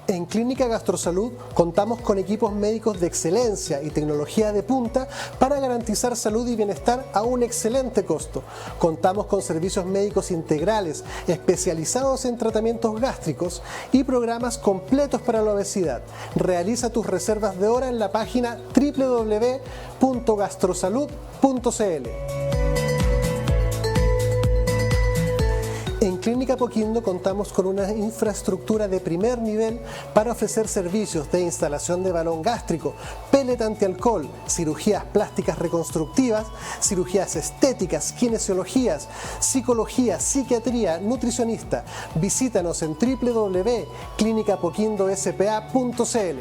En Clínica Gastrosalud contamos con equipos médicos de excelencia y tecnología de punta para garantizar salud y bienestar a un excelente costo. Contamos con servicios médicos integrales especializados en tratamientos gástricos y programas completos para la obesidad. Realiza tus reservas de hora en la página www.gastrosalud.cl. En Clínica Apoquindo contamos con una infraestructura de primer nivel para ofrecer servicios de instalación de balón gástrico, pellet antialcohol, cirugías plásticas reconstructivas, cirugías estéticas, kinesiologías, psicología, psiquiatría, nutricionista. Visítanos en www.clinicapoquindospa.cl.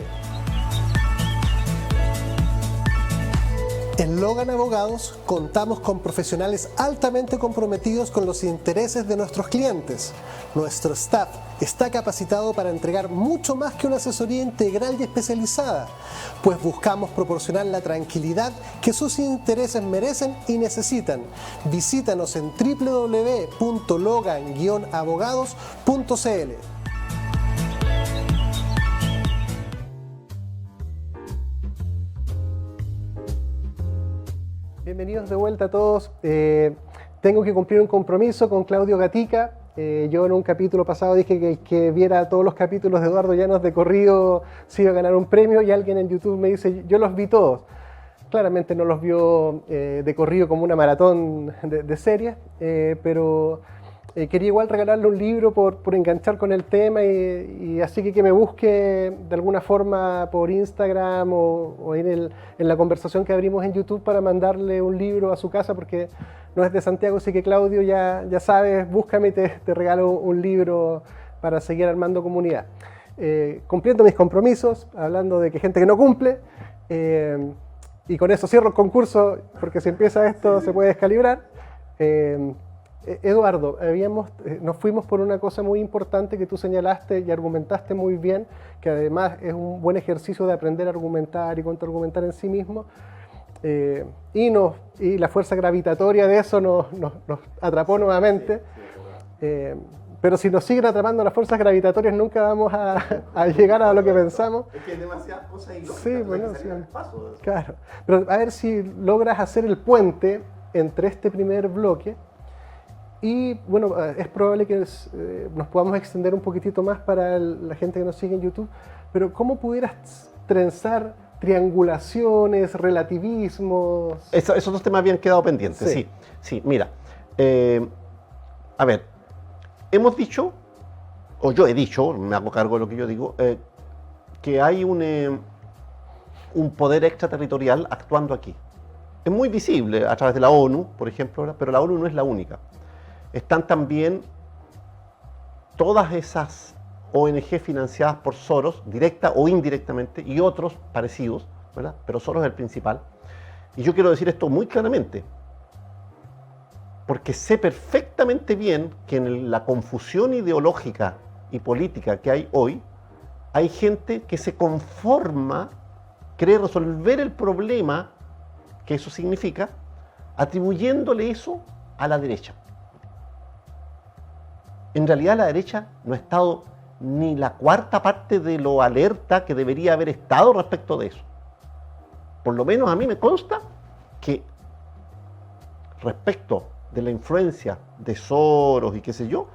En Logan Abogados contamos con profesionales altamente comprometidos con los intereses de nuestros clientes. Nuestro staff está capacitado para entregar mucho más que una asesoría integral y especializada, pues buscamos proporcionar la tranquilidad que sus intereses merecen y necesitan. Visítanos en www.logan-abogados.cl. Bienvenidos de vuelta a todos. Tengo que cumplir un compromiso con Claudio Gatica. Yo en un capítulo pasado dije que el que viera todos los capítulos de Eduardo Llanos de corrido se iba a ganar un premio, y alguien en YouTube me dice, yo los vi todos. Claramente no los vio de corrido como una maratón de series, pero quería igual regalarle un libro por enganchar con el tema, y así que me busque de alguna forma por Instagram o en la conversación que abrimos en YouTube para mandarle un libro a su casa, porque no es de Santiago, así que Claudio, ya sabes, búscame y te regalo un libro para seguir armando comunidad. Cumpliendo mis compromisos, hablando de que gente que no cumple, y con eso cierro el concurso, porque si empieza esto se puede descalibrar. Eduardo, nos fuimos por una cosa muy importante que tú señalaste y argumentaste muy bien, que además es un buen ejercicio de aprender a argumentar y contraargumentar en sí mismo, y la fuerza gravitatoria de eso nos atrapó nuevamente. Pero si nos siguen atrapando las fuerzas gravitatorias, nunca vamos a llegar a lo que pensamos. Es que hay demasiadas cosas y sí, bueno, sí. Claro. Pero a ver si logras hacer el puente entre este primer bloque. Y bueno, es probable que nos podamos extender un poquitito más para la gente que nos sigue en YouTube, pero ¿cómo pudieras trenzar triangulaciones, relativismos? Esos dos temas habían quedado pendientes, sí, mira. A ver, hemos dicho, o yo he dicho, me hago cargo de lo que yo digo, que hay un poder extraterritorial actuando aquí. Es muy visible a través de la ONU, por ejemplo, pero la ONU no es la única. Están también todas esas ONG financiadas por Soros, directa o indirectamente, y otros parecidos, ¿verdad? Pero Soros es el principal. Y yo quiero decir esto muy claramente, porque sé perfectamente bien que en la confusión ideológica y política que hay hoy, hay gente que se conforma, cree resolver el problema que eso significa, atribuyéndole eso a la derecha. En realidad la derecha no ha estado ni la cuarta parte de lo alerta que debería haber estado respecto de eso. Por lo menos a mí me consta que respecto de la influencia de Soros y qué sé yo,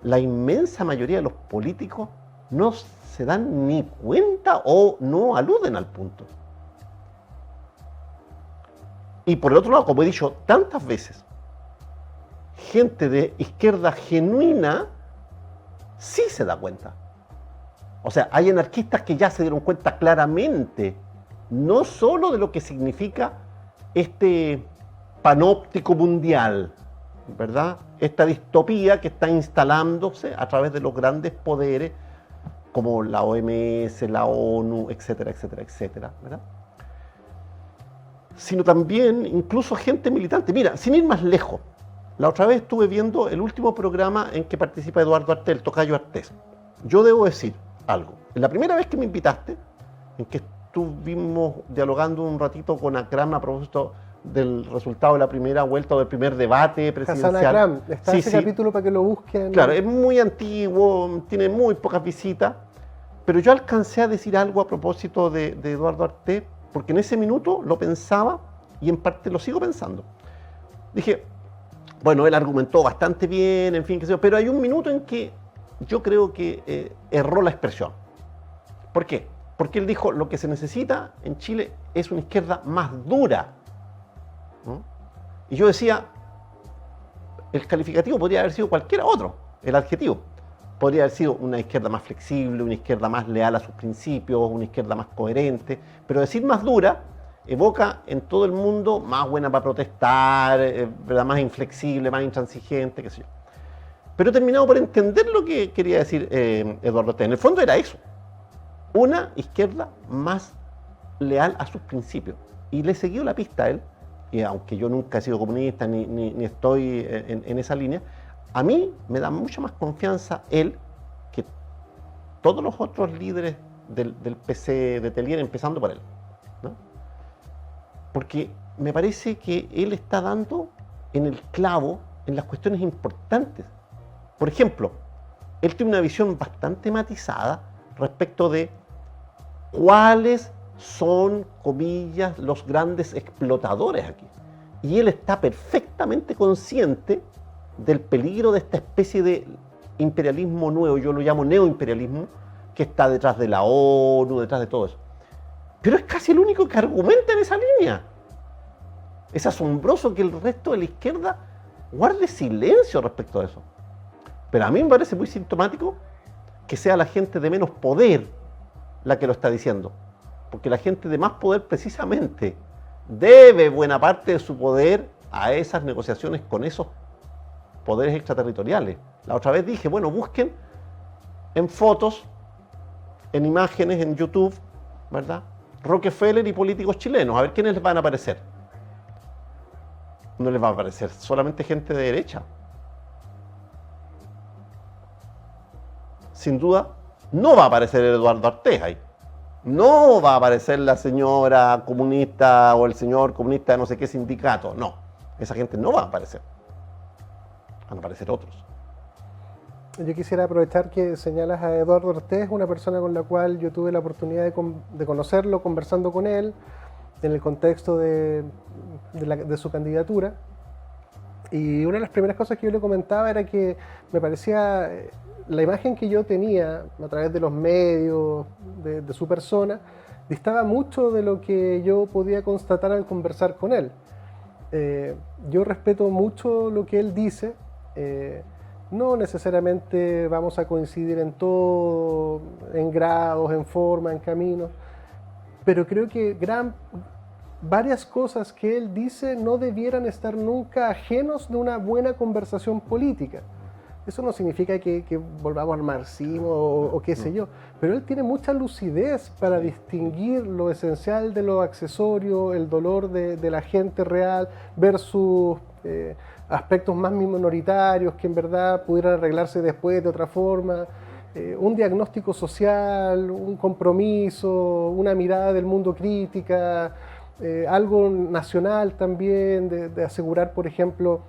la inmensa mayoría de los políticos no se dan ni cuenta o no aluden al punto. Y por el otro lado, como he dicho tantas veces, gente de izquierda genuina sí se da cuenta. O sea, hay anarquistas que ya se dieron cuenta claramente, no solo de lo que significa este panóptico mundial, ¿verdad? Esta distopía que está instalándose a través de los grandes poderes como la OMS, la ONU, etcétera, etcétera, etcétera, ¿verdad? Sino también incluso gente militante. Mira, sin ir más lejos, la otra vez estuve viendo el último programa en que participa Eduardo Artés, el tocayo Artés. Yo debo decir algo. La primera vez que me invitaste, en que estuvimos dialogando un ratito con Akram a propósito del resultado de la primera vuelta o del primer debate presidencial. Hassan Akram, está ese capítulo para que lo busquen. Claro, es muy antiguo, tiene muy pocas visitas, Pero yo alcancé a decir algo a propósito de Eduardo Artés, porque en ese minuto lo pensaba y en parte lo sigo pensando. Dije, bueno, él argumentó bastante bien, en fin, qué sé yo, pero hay un minuto en que yo creo que erró la expresión. ¿Por qué? Porque él dijo, lo que se necesita en Chile es una izquierda más dura, ¿no? Y yo decía, el calificativo podría haber sido cualquiera otro, el adjetivo. Podría haber sido una izquierda más flexible, una izquierda más leal a sus principios, una izquierda más coherente, pero decir más dura evoca en todo el mundo más buena para protestar, ¿verdad? Más inflexible, más intransigente, qué sé yo. Pero he terminado por entender lo que quería decir Eduardo Artés. En el fondo era eso, una izquierda más leal a sus principios. Y le he seguido la pista a él, y aunque yo nunca he sido comunista ni estoy en esa línea, a mí me da mucha más confianza él que todos los otros líderes del PC de Telier, empezando por él, ¿no? Porque me parece que él está dando en el clavo en las cuestiones importantes. Por ejemplo, él tiene una visión bastante matizada respecto de cuáles son, comillas, los grandes explotadores aquí. Y él está perfectamente consciente del peligro de esta especie de imperialismo nuevo, yo lo llamo neoimperialismo, que está detrás de la ONU, detrás de todo eso. Pero es casi el único que argumenta en esa línea. Es asombroso que el resto de la izquierda guarde silencio respecto a eso. Pero a mí me parece muy sintomático que sea la gente de menos poder la que lo está diciendo. Porque la gente de más poder precisamente debe buena parte de su poder a esas negociaciones con esos poderes extraterritoriales. La otra vez dije, bueno, busquen en fotos, en imágenes, en YouTube, ¿verdad? Rockefeller y políticos chilenos, a ver quiénes les van a aparecer. No les va a aparecer solamente gente de derecha. Sin duda, no va a aparecer Eduardo Artés ahí. No va a aparecer la señora comunista o el señor comunista de no sé qué sindicato. No, esa gente no va a aparecer. Van a aparecer otros. Yo quisiera aprovechar que señalas a Eduardo Artés, una persona con la cual yo tuve la oportunidad de conocerlo, conversando con él, en el contexto de su candidatura. Y una de las primeras cosas que yo le comentaba era que me parecía, la imagen que yo tenía a través de los medios, de su persona, distaba mucho de lo que yo podía constatar al conversar con él. Yo respeto mucho lo que él dice. No necesariamente vamos a coincidir en todo, en grados, en forma, en caminos, pero creo que varias cosas que él dice no debieran estar nunca ajenos de una buena conversación política. Eso no significa que volvamos al marxismo o qué sé yo, pero él tiene mucha lucidez para distinguir lo esencial de lo accesorio, el dolor de la gente real versus aspectos más minoritarios que en verdad pudieran arreglarse después de otra forma. Un diagnóstico social, un compromiso, una mirada del mundo crítica, algo nacional también, de asegurar, por ejemplo,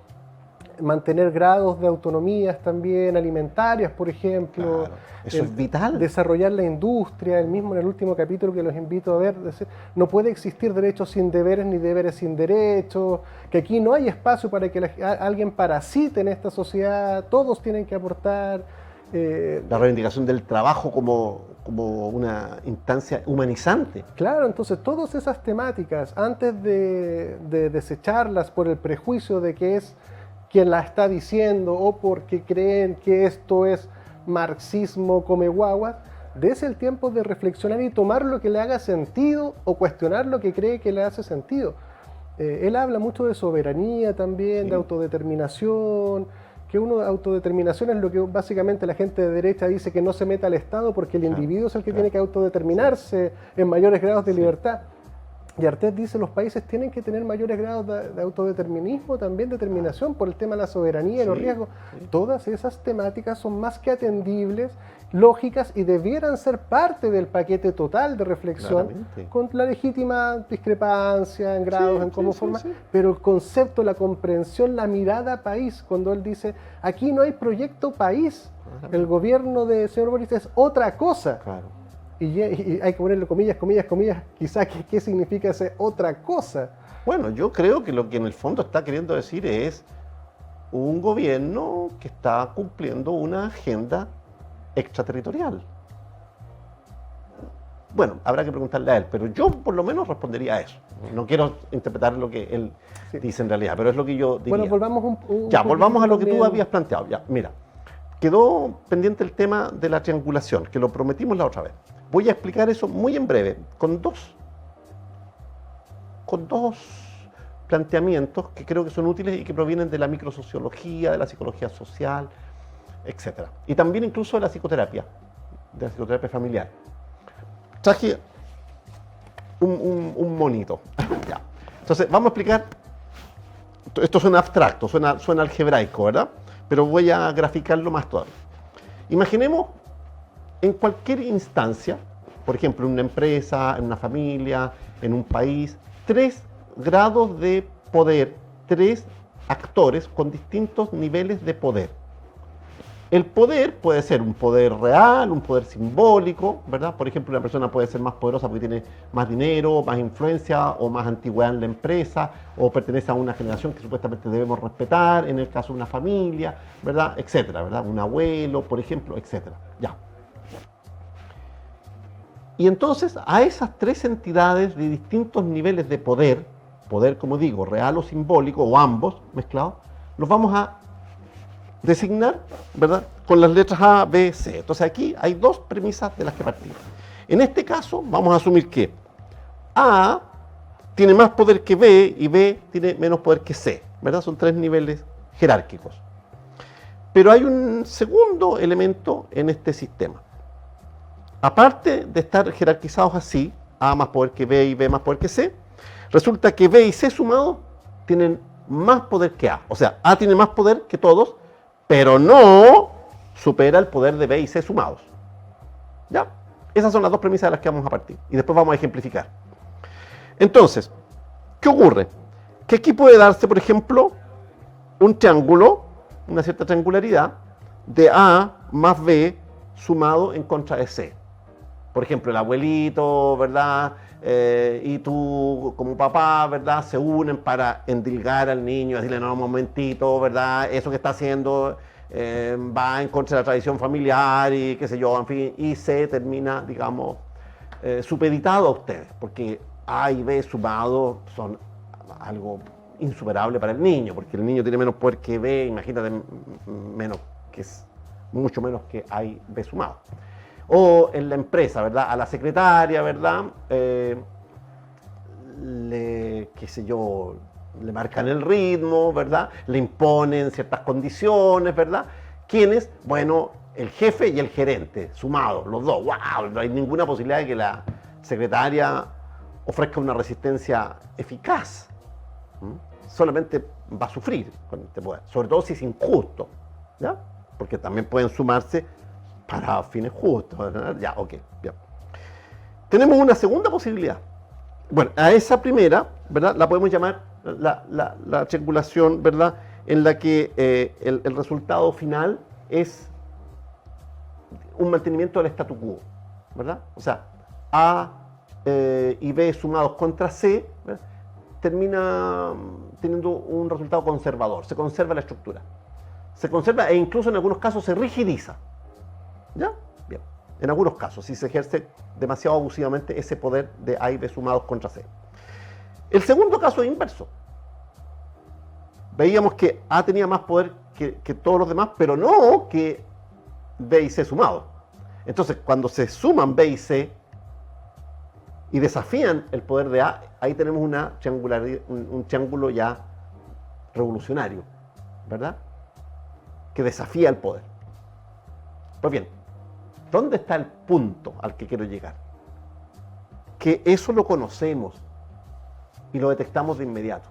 mantener grados de autonomías también alimentarias, por ejemplo. Claro, eso es vital. Desarrollar la industria, el mismo en el último capítulo que los invito a ver, no puede existir derechos sin deberes ni deberes sin derechos, que aquí no hay espacio para que alguien parasite en esta sociedad, todos tienen que aportar. La reivindicación del trabajo como una instancia humanizante. Claro, entonces todas esas temáticas, antes de desecharlas por el prejuicio de que es quien la está diciendo o porque creen que esto es marxismo come guaguas, dése el tiempo de reflexionar y tomar lo que le haga sentido o cuestionar lo que cree que le hace sentido. Él habla mucho de soberanía también, sí, de autodeterminación, que autodeterminación es lo que básicamente la gente de derecha dice, que no se meta al Estado porque el individuo es el que tiene que autodeterminarse en mayores grados de libertad. Y Artés dice, los países tienen que tener mayores grados de autodeterminismo, también determinación por el tema de la soberanía y los riesgos. Todas esas temáticas son más que atendibles, lógicas y debieran ser parte del paquete total de reflexión, con la legítima discrepancia en grados, en cómo forma, pero el concepto, la comprensión, la mirada país, cuando él dice, aquí no hay proyecto país, el gobierno de señor Boric es otra cosa. Claro. y hay que ponerle comillas, comillas, comillas, quizás qué significa esa otra cosa. Bueno, yo creo que lo que en el fondo está queriendo decir es un gobierno que está cumpliendo una agenda extraterritorial. Bueno, habrá que preguntarle a él, pero yo por lo menos respondería a eso. No quiero interpretar lo que él dice en realidad, pero es lo que yo diría. Bueno, volvamos volvamos a lo que tú también. habías planteado. Ya, mira, quedó pendiente el tema de la triangulación, que lo prometimos la otra vez. Voy a explicar eso muy en breve, con dos planteamientos que creo que son útiles y que provienen de la microsociología, de la psicología social, etc. Y también incluso de la psicoterapia familiar. Traje un monito. Ya. Entonces, vamos a explicar. Esto suena abstracto, suena algebraico, ¿verdad? Pero voy a graficarlo más todavía. Imaginemos en cualquier instancia, por ejemplo, en una empresa, en una familia, en un país, 3 grados de poder, 3 actores con distintos niveles de poder. El poder puede ser un poder real, un poder simbólico, ¿verdad? Por ejemplo, una persona puede ser más poderosa porque tiene más dinero, más influencia o más antigüedad en la empresa, o pertenece a una generación que supuestamente debemos respetar, en el caso de una familia, ¿verdad? Etcétera, ¿verdad? Un abuelo, por ejemplo, etcétera. Ya. Y entonces, a esas 3 entidades de distintos niveles de poder, como digo, real o simbólico, o ambos mezclados, los vamos a designar, ¿verdad?, con las letras A, B, C. Entonces aquí hay 2 premisas de las que partimos. En este caso vamos a asumir que A tiene más poder que B y B tiene menos poder que C, ¿verdad? Son 3 niveles jerárquicos. Pero hay un segundo elemento en este sistema. Aparte de estar jerarquizados así, A más poder que B y B más poder que C, resulta que B y C sumados tienen más poder que A. O sea, A tiene más poder que todos, pero no supera el poder de B y C sumados. ¿Ya? Esas son las 2 premisas de las que vamos a partir. Y después vamos a ejemplificar. Entonces, ¿qué ocurre? Que aquí puede darse, por ejemplo, un triángulo, una cierta triangularidad, de A más B sumado en contra de C. Por ejemplo, el abuelito, ¿verdad? Y tú como papá, ¿verdad? Se unen para endilgar al niño, decirle, no, un momentito, ¿verdad? Eso que está haciendo va en contra de la tradición familiar y qué sé yo, en fin, y se termina, digamos, supeditado a ustedes, porque A y B sumados son algo insuperable para el niño, porque el niño tiene menos poder que B, imagínate, mucho menos que A y B sumados. O en la empresa, ¿verdad? A la secretaria, ¿verdad? Qué sé yo, le marcan el ritmo, ¿verdad? Le imponen ciertas condiciones, ¿verdad? ¿Quiénes? Bueno, el jefe y el gerente, sumados, los dos. ¡Wow! No hay ninguna posibilidad de que la secretaria ofrezca una resistencia eficaz. Solamente va a sufrir con este poder, sobre todo si es injusto, ¿ya? Porque también pueden sumarse para fines justos, ¿verdad? Ya, ok, bien. Tenemos una segunda posibilidad. Bueno, a esa primera, ¿verdad?, la podemos llamar la triangulación, ¿verdad?, en la que el resultado final es un mantenimiento del statu quo, ¿verdad? O sea, A y B sumados contra C, ¿verdad?, termina teniendo un resultado conservador, se conserva la estructura. Se conserva e incluso en algunos casos se rigidiza. ¿Ya? Bien. En algunos casos, si se ejerce demasiado abusivamente ese poder de A y B sumados contra C. El segundo caso es inverso. Veíamos que A tenía más poder que todos los demás, pero no que B y C sumados. Entonces, cuando se suman B y C y desafían el poder de A, ahí tenemos un triángulo ya revolucionario, ¿verdad?, que desafía el poder. Pues bien, ¿dónde está el punto al que quiero llegar? Que eso lo conocemos y lo detectamos de inmediato.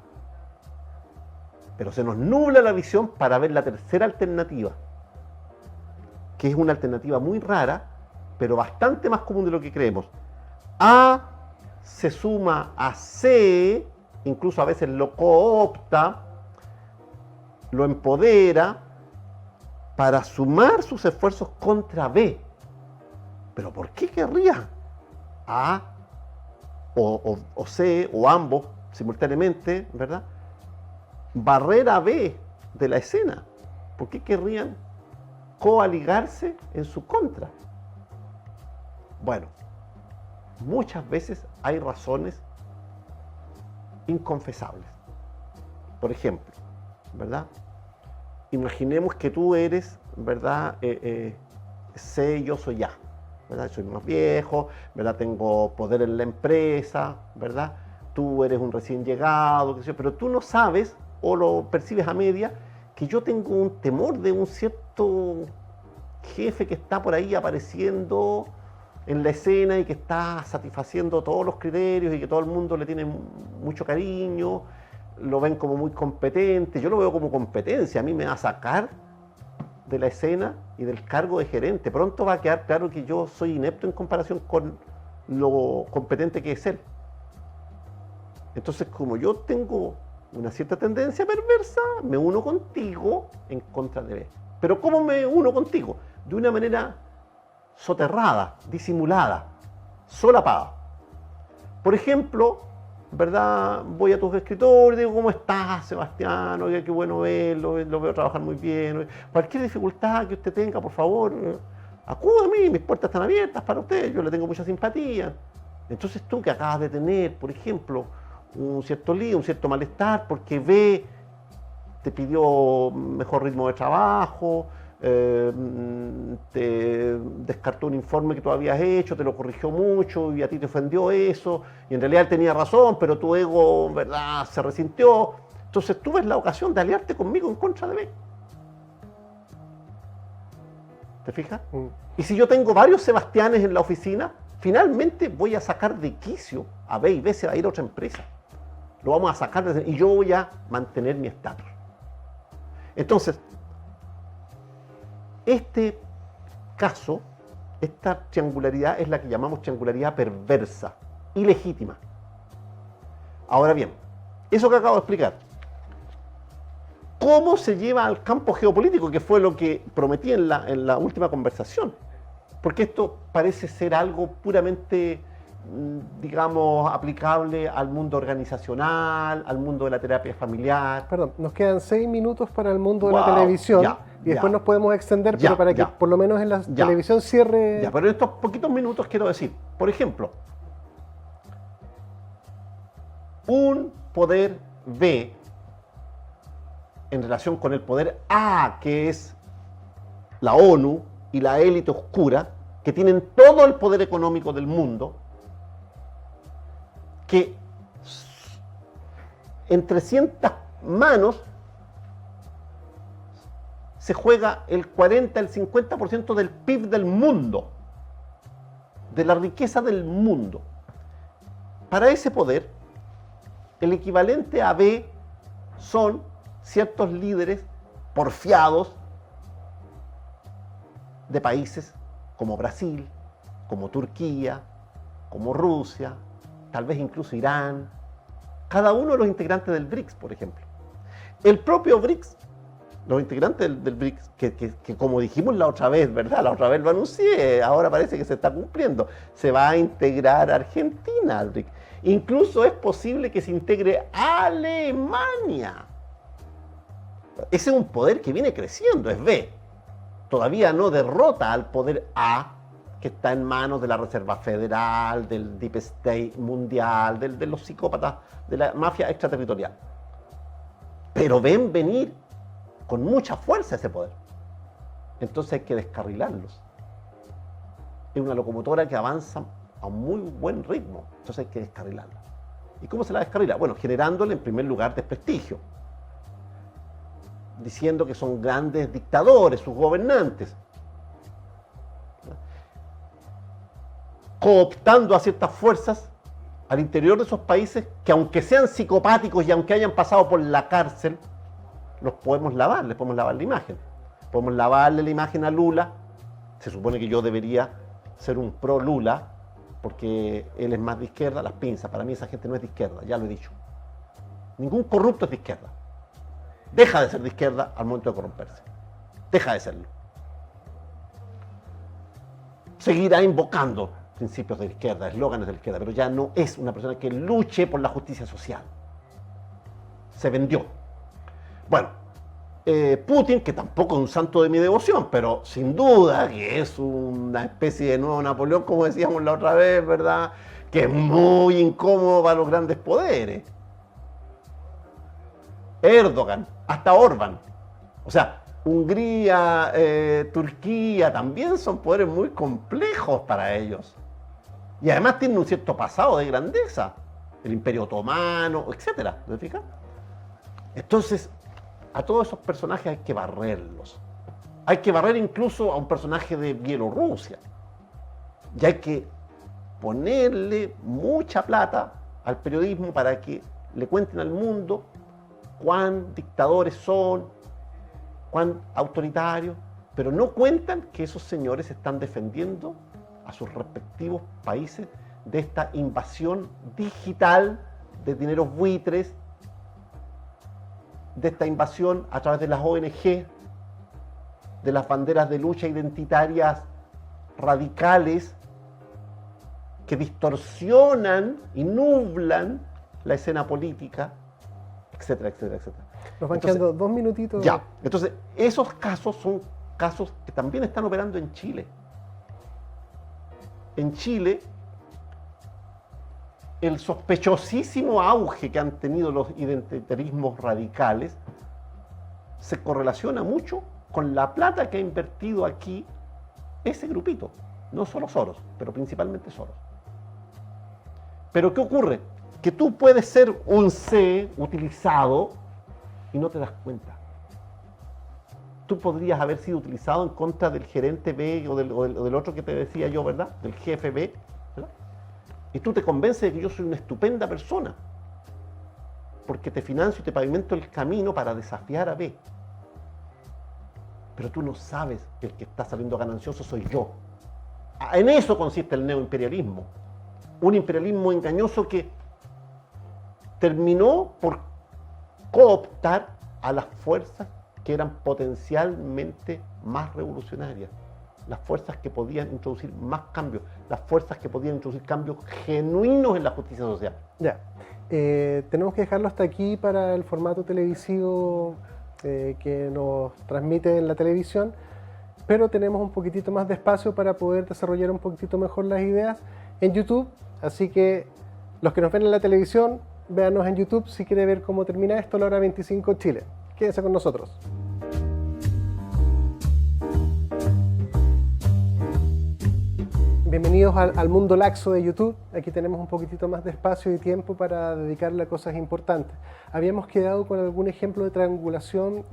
Pero se nos nubla la visión para ver la tercera alternativa, que es una alternativa muy rara, pero bastante más común de lo que creemos. A se suma a C, incluso a veces lo coopta, lo empodera para sumar sus esfuerzos contra B. Pero ¿por qué querría A o C o ambos simultáneamente, ¿verdad?, barrer a B de la escena? ¿Por qué querrían coaligarse en su contra? Bueno, muchas veces hay razones inconfesables. Por ejemplo, ¿verdad?, imaginemos que tú eres, ¿verdad?, C, yo soy A, ¿verdad? Soy más viejo, ¿verdad? Tengo poder en la empresa, ¿verdad? Tú eres un recién llegado, qué sé yo, pero tú no sabes o lo percibes a media que yo tengo un temor de un cierto jefe que está por ahí apareciendo en la escena y que está satisfaciendo todos los criterios y que todo el mundo le tiene mucho cariño, lo ven como muy competente. Yo lo veo como competencia, a mí me va a sacar de la escena y del cargo de gerente. Pronto va a quedar claro que yo soy inepto en comparación con lo competente que es él. Entonces, como yo tengo una cierta tendencia perversa, me uno contigo en contra de B. Pero ¿cómo me uno contigo? De una manera soterrada, disimulada, solapada. Por ejemplo, ¿verdad? Voy a tus escritores y digo, ¿cómo estás, Sebastián? Oiga, qué bueno verlo, lo veo trabajar muy bien. Cualquier dificultad que usted tenga, por favor, acuda a mí, mis puertas están abiertas para usted, yo le tengo mucha simpatía. Entonces tú que acabas de tener, por ejemplo, un cierto lío, un cierto malestar, porque B te pidió mejor ritmo de trabajo, te descartó un informe que tú habías hecho, te lo corrigió mucho y a ti te ofendió eso, y en realidad él tenía razón, pero tu ego, ¿verdad?, se resintió. Entonces tú ves la ocasión de aliarte conmigo en contra de B. ¿Te fijas? Y si yo tengo varios Sebastianes en la oficina, finalmente voy a sacar de quicio a B y B se va a ir a otra empresa. Lo vamos a sacar y yo voy a mantener mi estatus. Entonces, este caso, esta triangularidad es la que llamamos triangularidad perversa, ilegítima. Ahora bien, eso que acabo de explicar, ¿cómo se lleva al campo geopolítico? Que fue lo que prometí en la última conversación. Porque esto parece ser algo puramente, digamos, aplicable al mundo organizacional, al mundo de la terapia familiar. Perdón, nos quedan 6 minutos para el mundo de la televisión y después nos podemos extender, pero para que por lo menos en la televisión cierre... Ya, pero en estos poquitos minutos quiero decir, por ejemplo, un poder B en relación con el poder A, que es la ONU y la élite oscura, que tienen todo el poder económico del mundo, que en 300 manos se juega el 40, el 50% del PIB del mundo, de la riqueza del mundo. Para ese poder, el equivalente a B son ciertos líderes porfiados de países como Brasil, como Turquía, como Rusia, tal vez incluso Irán, cada uno de los integrantes del BRICS, por ejemplo. El propio BRICS, los integrantes del BRICS, que como dijimos la otra vez, ¿verdad? La otra vez lo anuncié, ahora parece que se está cumpliendo. Se va a integrar Argentina al BRICS. Incluso es posible que se integre Alemania. Ese es un poder que viene creciendo, es B. Todavía no derrota al poder A, que está en manos de la Reserva Federal, del Deep State mundial, de los psicópatas, de la mafia extraterritorial. Pero ven venir con mucha fuerza ese poder. Entonces hay que descarrilarlos. Es una locomotora que avanza a un muy buen ritmo, entonces hay que descarrilarla. ¿Y cómo se la descarrila? Bueno, generándole en primer lugar desprestigio, diciendo que son grandes dictadores, sus gobernantes, cooptando a ciertas fuerzas al interior de esos países que, aunque sean psicopáticos y aunque hayan pasado por la cárcel, los podemos lavar, les podemos lavar la imagen. Podemos lavarle la imagen a Lula. Se supone que yo debería ser un pro Lula, porque él es más de izquierda, las pinzas. Para mí esa gente no es de izquierda, ya lo he dicho. Ningún corrupto es de izquierda. Deja de ser de izquierda al momento de corromperse. Deja de serlo. seguirá invocando principios de la izquierda, eslóganes de la izquierda, pero ya no es una persona que luche por la justicia social. Se vendió. Bueno, Putin, que tampoco es un santo de mi devoción, pero sin duda que es una especie de nuevo Napoleón, como decíamos la otra vez, ¿verdad? Que es muy incómodo para los grandes poderes. Erdogan, hasta Orbán. O sea, Hungría, Turquía, también son poderes muy complejos para ellos. Y además tienen un cierto pasado de grandeza. El Imperio Otomano, etc. ¿Me fijas? Entonces, a todos esos personajes hay que barrerlos. Hay que barrer incluso a un personaje de Bielorrusia. Y hay que ponerle mucha plata al periodismo para que le cuenten al mundo cuán dictadores son, cuán autoritarios, pero no cuentan que esos señores están defendiendo a sus respectivos países de esta invasión digital de dineros buitres, de esta invasión a través de las ONG, de las banderas de lucha identitarias radicales que distorsionan y nublan la escena política, etcétera, etcétera, etcétera. Nos van quedando 2 minutitos. Ya, entonces esos casos son casos que también están operando en Chile. En Chile, el sospechosísimo auge que han tenido los identitarismos radicales se correlaciona mucho con la plata que ha invertido aquí ese grupito. No solo Soros, pero principalmente Soros. Pero ¿qué ocurre? Que tú puedes ser un C utilizado y no te das cuenta. Tú podrías haber sido utilizado en contra del gerente B o del otro que te decía yo, ¿verdad? Del jefe B, ¿verdad? Y tú te convences de que yo soy una estupenda persona porque te financio y te pavimento el camino para desafiar a B. Pero tú no sabes que el que está saliendo ganancioso soy yo. En eso consiste el neoimperialismo. Un imperialismo engañoso que terminó por cooptar a las fuerzas que eran potencialmente más revolucionarias, las fuerzas que podían introducir más cambios, las fuerzas que podían introducir cambios genuinos en la justicia social. Ya, tenemos que dejarlo hasta aquí para el formato televisivo que nos transmite en la televisión, pero tenemos un poquitito más de espacio para poder desarrollar un poquitito mejor las ideas en YouTube, así que los que nos ven en la televisión, véanos en YouTube si quiere ver cómo termina esto a la hora 25 Chile. Quédense con nosotros. Bienvenidos al mundo laxo de YouTube. Aquí tenemos un poquitito más de espacio y tiempo para dedicarle a cosas importantes. Habíamos quedado con algún ejemplo de triangulación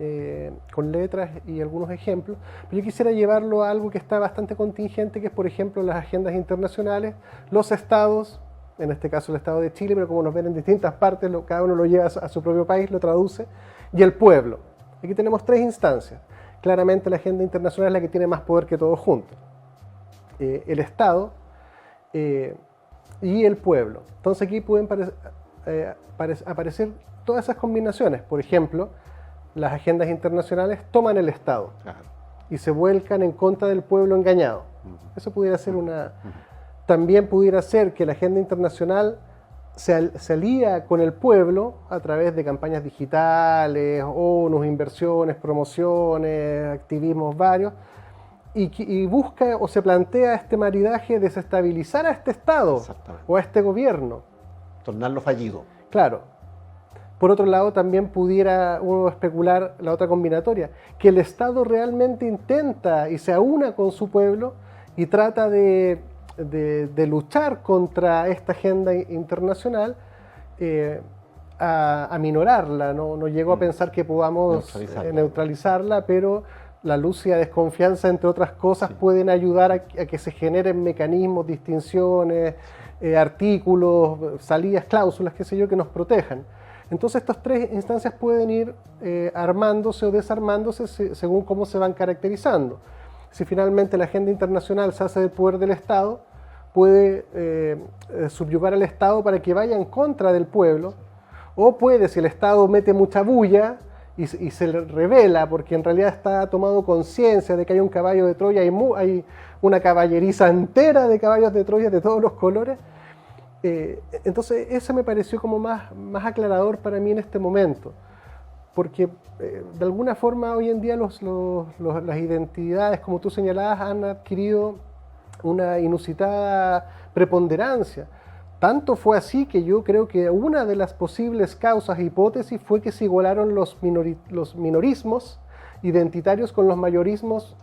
con letras y algunos ejemplos, pero yo quisiera llevarlo a algo que está bastante contingente, que es por ejemplo las agendas internacionales, los estados, en este caso el estado de Chile, pero como nos ven en distintas partes, cada uno lo lleva a su propio país, lo traduce, y el pueblo. Aquí tenemos 3 instancias. Claramente la agenda internacional es la que tiene más poder que todos juntos. El Estado y el pueblo. Entonces aquí pueden aparecer todas esas combinaciones. Por ejemplo, las agendas internacionales toman el Estado y se vuelcan en contra del pueblo engañado. Eso pudiera ser una... También pudiera ser que la agenda internacional se alía con el pueblo a través de campañas digitales, ONU, inversiones, promociones, activismos varios, y busca o se plantea este maridaje de desestabilizar a este Estado o a este gobierno. Tornarlo fallido. Claro. Por otro lado, también pudiera uno especular la otra combinatoria, que el Estado realmente intenta y se aúna con su pueblo y trata de luchar contra esta agenda internacional, a minorarla. No llego a pensar que podamos neutralizarla, pero la lúcida desconfianza, entre otras cosas, pueden ayudar a que se generen mecanismos, distinciones, artículos, salidas, cláusulas, qué sé yo, que nos protejan. Entonces estas 3 instancias pueden ir armándose o desarmándose según cómo se van caracterizando. Si finalmente la agenda internacional se hace del poder del Estado, puede subyugar al Estado para que vaya en contra del pueblo, o puede, si el Estado mete mucha bulla y se le revela, porque en realidad está tomado conciencia de que hay un caballo de Troya, hay una caballeriza entera de caballos de Troya de todos los colores. Entonces ese me pareció como más aclarador para mí en este momento, porque de alguna forma hoy en día las identidades, como tú señalabas, han adquirido una inusitada preponderancia. Tanto fue así que yo creo que una de las posibles causas e hipótesis fue que se igualaron los minorismos identitarios con los mayorismos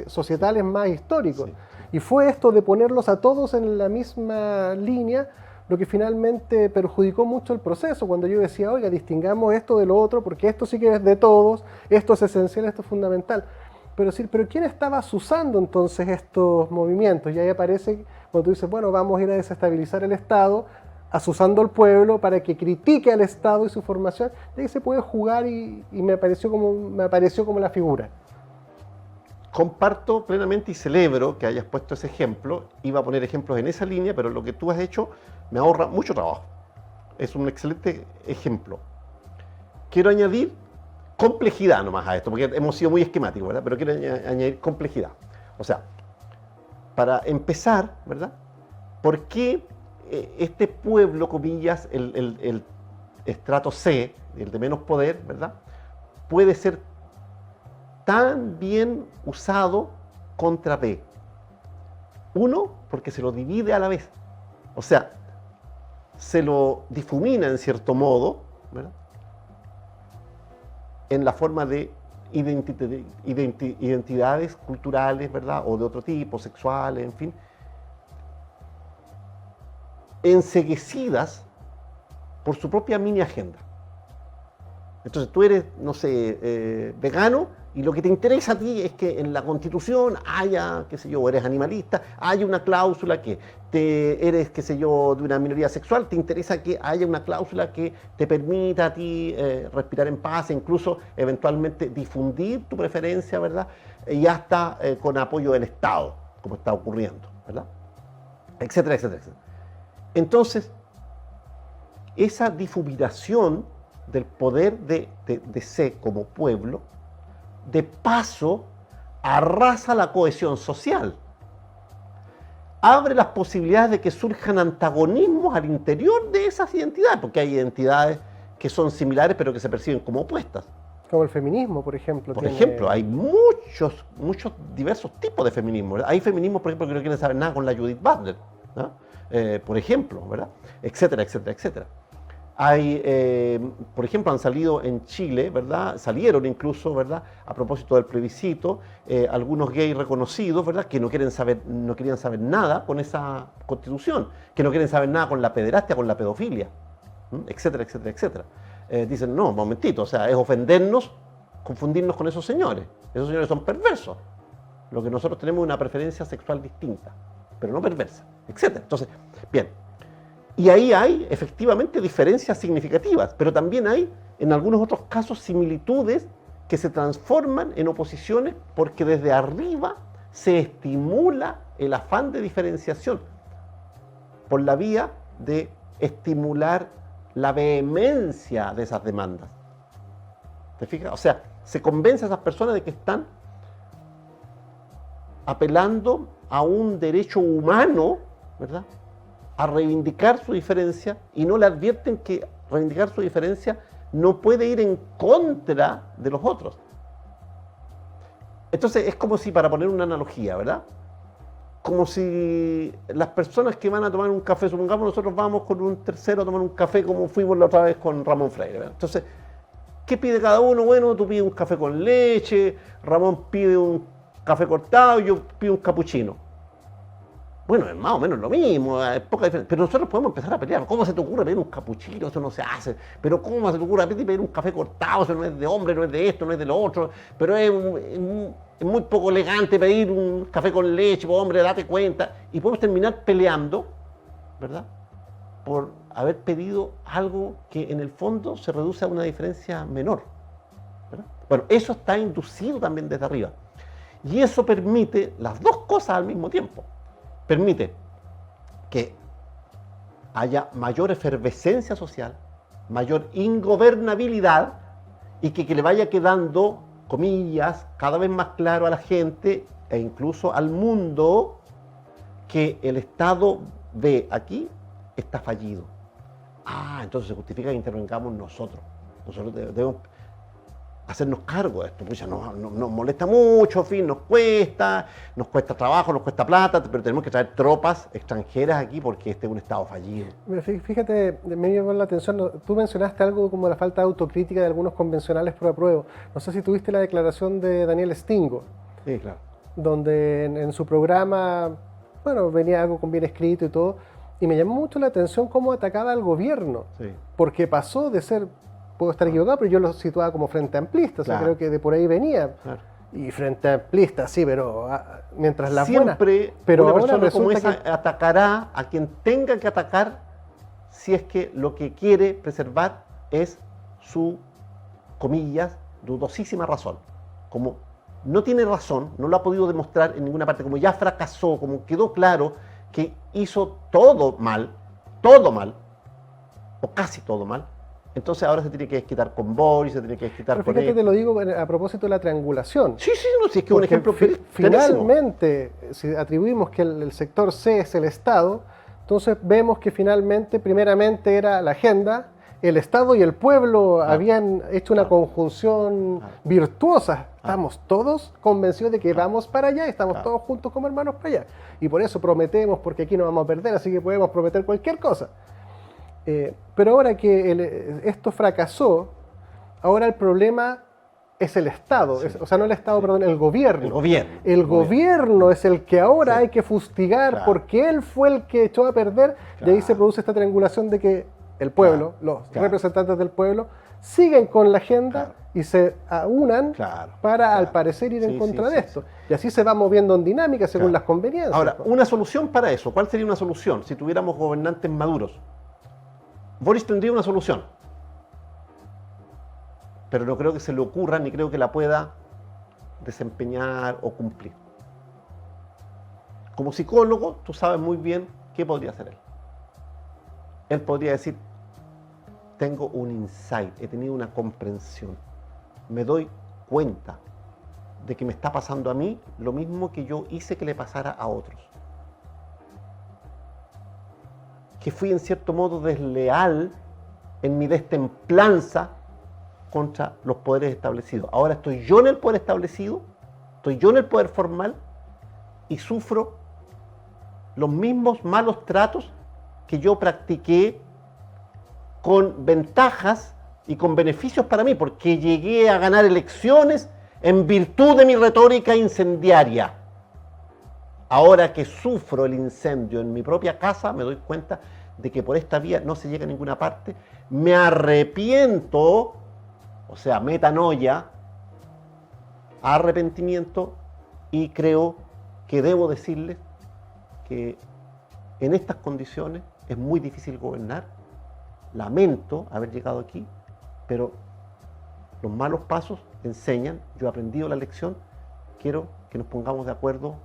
societales más históricos. Sí. Y fue esto de ponerlos a todos en la misma línea lo que finalmente perjudicó mucho el proceso, cuando yo decía, oiga, distingamos esto de lo otro, porque esto sí que es de todos, esto es esencial, esto es fundamental. Pero ¿quién estaba usando entonces estos movimientos? Y ahí aparece, cuando tú dices, bueno, vamos a ir a desestabilizar el Estado, asusando al pueblo para que critique al Estado y su formación, y ahí se puede jugar y me apareció como la figura. Comparto plenamente y celebro que hayas puesto ese ejemplo. Iba a poner ejemplos en esa línea, pero lo que tú has hecho me ahorra mucho trabajo. Es un excelente ejemplo. Quiero añadir complejidad nomás a esto, porque hemos sido muy esquemáticos, ¿verdad? Pero quiero añadir complejidad. O sea, para empezar, ¿verdad? ¿Por qué este pueblo, comillas, el estrato C, el de menos poder, ¿verdad? Puede ser tan bien usado contra B? Uno, porque se lo divide a la vez. O sea, se lo difumina en cierto modo, ¿verdad? En la forma de identidades culturales, ¿verdad? O de otro tipo, sexuales, en fin, enceguecidas por su propia mini agenda. Entonces tú eres, no sé, vegano, y lo que te interesa a ti es que en la Constitución haya, qué sé yo, eres animalista, haya una cláusula que eres, qué sé yo, de una minoría sexual, te interesa que haya una cláusula que te permita a ti respirar en paz e incluso eventualmente difundir tu preferencia, ¿verdad? Y hasta con apoyo del Estado, como está ocurriendo, ¿verdad? Etcétera, etcétera, etcétera. Entonces, esa difuminación del poder de C como pueblo, de paso, arrasa la cohesión social. Abre las posibilidades de que surjan antagonismos al interior de esas identidades, porque hay identidades que son similares pero que se perciben como opuestas. Como el feminismo, por ejemplo. Por ejemplo, hay muchos diversos tipos de feminismo. Hay feminismos, por ejemplo, que no quieren saber nada con la Judith Butler, ¿no? Por ejemplo, ¿verdad? Etcétera, etcétera, etcétera. Hay, por ejemplo, han salido en Chile, ¿verdad? Salieron incluso, ¿verdad? A propósito del plebiscito, algunos gays reconocidos, ¿verdad? Que no querían saber nada con esa constitución, que no quieren saber nada con la pederastia, con la pedofilia, etcétera, etcétera, etcétera. Dicen, no, momentito, o sea, es ofendernos, confundirnos con esos señores. Esos señores son perversos. Lo que nosotros tenemos es una preferencia sexual distinta, pero no perversa, etcétera. Entonces, bien. Y ahí hay efectivamente diferencias significativas, pero también hay en algunos otros casos similitudes que se transforman en oposiciones porque desde arriba se estimula el afán de diferenciación por la vía de estimular la vehemencia de esas demandas. ¿Te fijas? O sea, se convence a esas personas de que están apelando a un derecho humano, ¿verdad?, a reivindicar su diferencia, y no le advierten que reivindicar su diferencia no puede ir en contra de los otros. Entonces es como si, para poner una analogía, ¿verdad? Como si las personas que van a tomar un café, supongamos nosotros vamos con un tercero a tomar un café como fuimos la otra vez con Ramón Freire, ¿verdad? Entonces, ¿qué pide cada uno? Bueno, tú pides un café con leche, Ramón pide un café cortado y yo pido un capuchino. Bueno, es más o menos lo mismo, es poca diferencia. Pero nosotros podemos empezar a pelear. ¿Cómo se te ocurre pedir un capuchino? Eso no se hace. Pero ¿cómo se te ocurre pedir un café cortado? Eso no es de hombre, no es de esto, no es de lo otro. Pero es muy poco elegante pedir un café con leche, pues, hombre, date cuenta. Y podemos terminar peleando, ¿verdad?, por haber pedido algo que en el fondo se reduce a una diferencia menor, ¿verdad? Bueno, eso está inducido también desde arriba. Y eso permite las dos cosas al mismo tiempo. Permite que haya mayor efervescencia social, mayor ingobernabilidad y que le vaya quedando, comillas, cada vez más claro a la gente e incluso al mundo que el Estado ve aquí está fallido. Entonces se justifica que intervengamos nosotros. Nosotros debemos hacernos cargo de esto. Pues ya nos molesta mucho, en fin, nos cuesta trabajo, nos cuesta plata, pero tenemos que traer tropas extranjeras aquí porque este es un Estado fallido. Fíjate, me llamó la atención, tú mencionaste algo como la falta de autocrítica de algunos convencionales pro apruebo. No sé si tuviste la declaración de Daniel Stingo. Sí, claro. Donde en su programa, bueno, venía algo con bien escrito y todo, y me llamó mucho la atención cómo atacaba al gobierno, Sí. porque pasó de ser, puedo estar equivocado, pero yo lo situaba como frente amplista, o sea, Claro. creo que de por ahí venía. Claro. Y frente amplista, sí, pero mientras las Siempre buenas. Pero una ahora persona como resulta esa atacará a quien tenga que atacar si es que lo que quiere preservar es su, comillas, dudosísima razón. Como no tiene razón, no lo ha podido demostrar en ninguna parte, como ya fracasó, como quedó claro que hizo todo mal, o casi todo mal, entonces ahora se tiene que desquitar con Boris, se tiene que desquitar Pero con fíjate, él. te lo digo a propósito de la triangulación. Sí, no, sí, es que es un Porque ejemplo clarísimo. finalmente, si atribuimos que el sector C es el Estado, entonces vemos que finalmente, primeramente era la agenda, el Estado y el pueblo habían hecho una conjunción virtuosa. Estamos todos convencidos de que vamos para allá, estamos todos juntos como hermanos para allá. Y por eso prometemos, porque aquí no vamos a perder, así que podemos prometer cualquier cosa. Pero ahora que esto fracasó, ahora el problema es el Estado, Sí. o sea, no el Estado, perdón, el gobierno. El gobierno. El gobierno es el que ahora Sí. hay que fustigar, Claro. porque él fue el que echó a perder, y ahí Claro. se produce esta triangulación de que el pueblo, los Claro. representantes del pueblo, siguen con la agenda Claro. y se aunan Claro. para, Claro. al parecer, ir en Sí, contra sí, de sí, esto. sí. Y así se va moviendo en dinámica según Claro. las conveniencias. Ahora, ¿no? una solución para eso. ¿Cuál sería una solución si tuviéramos gobernantes maduros? Boris tendría una solución, pero no creo que se le ocurra ni creo que la pueda desempeñar o cumplir. Como psicólogo, tú sabes muy bien qué podría hacer él. Él podría decir, tengo un insight, he tenido una comprensión, me doy cuenta de que me está pasando a mí lo mismo que yo hice que le pasara a otros. Que fui en cierto modo desleal en mi destemplanza contra los poderes establecidos. Ahora estoy yo en el poder establecido, estoy yo en el poder formal y sufro los mismos malos tratos que yo practiqué con ventajas y con beneficios para mí, porque llegué a ganar elecciones en virtud de mi retórica incendiaria. Ahora que sufro el incendio en mi propia casa, me doy cuenta de que por esta vía no se llega a ninguna parte. Me arrepiento, o sea, metanoia, arrepentimiento, y creo que debo decirles que en estas condiciones es muy difícil gobernar. Lamento haber llegado aquí, pero los malos pasos enseñan. Yo he aprendido la lección. Quiero que nos pongamos de acuerdo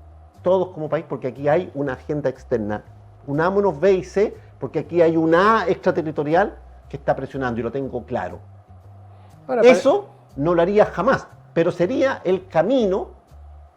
todos como país, porque aquí hay una agenda externa. Unámonos B y C, porque aquí hay una A extraterritorial que está presionando, y lo tengo claro. Ahora, Eso no lo haría jamás, pero sería el camino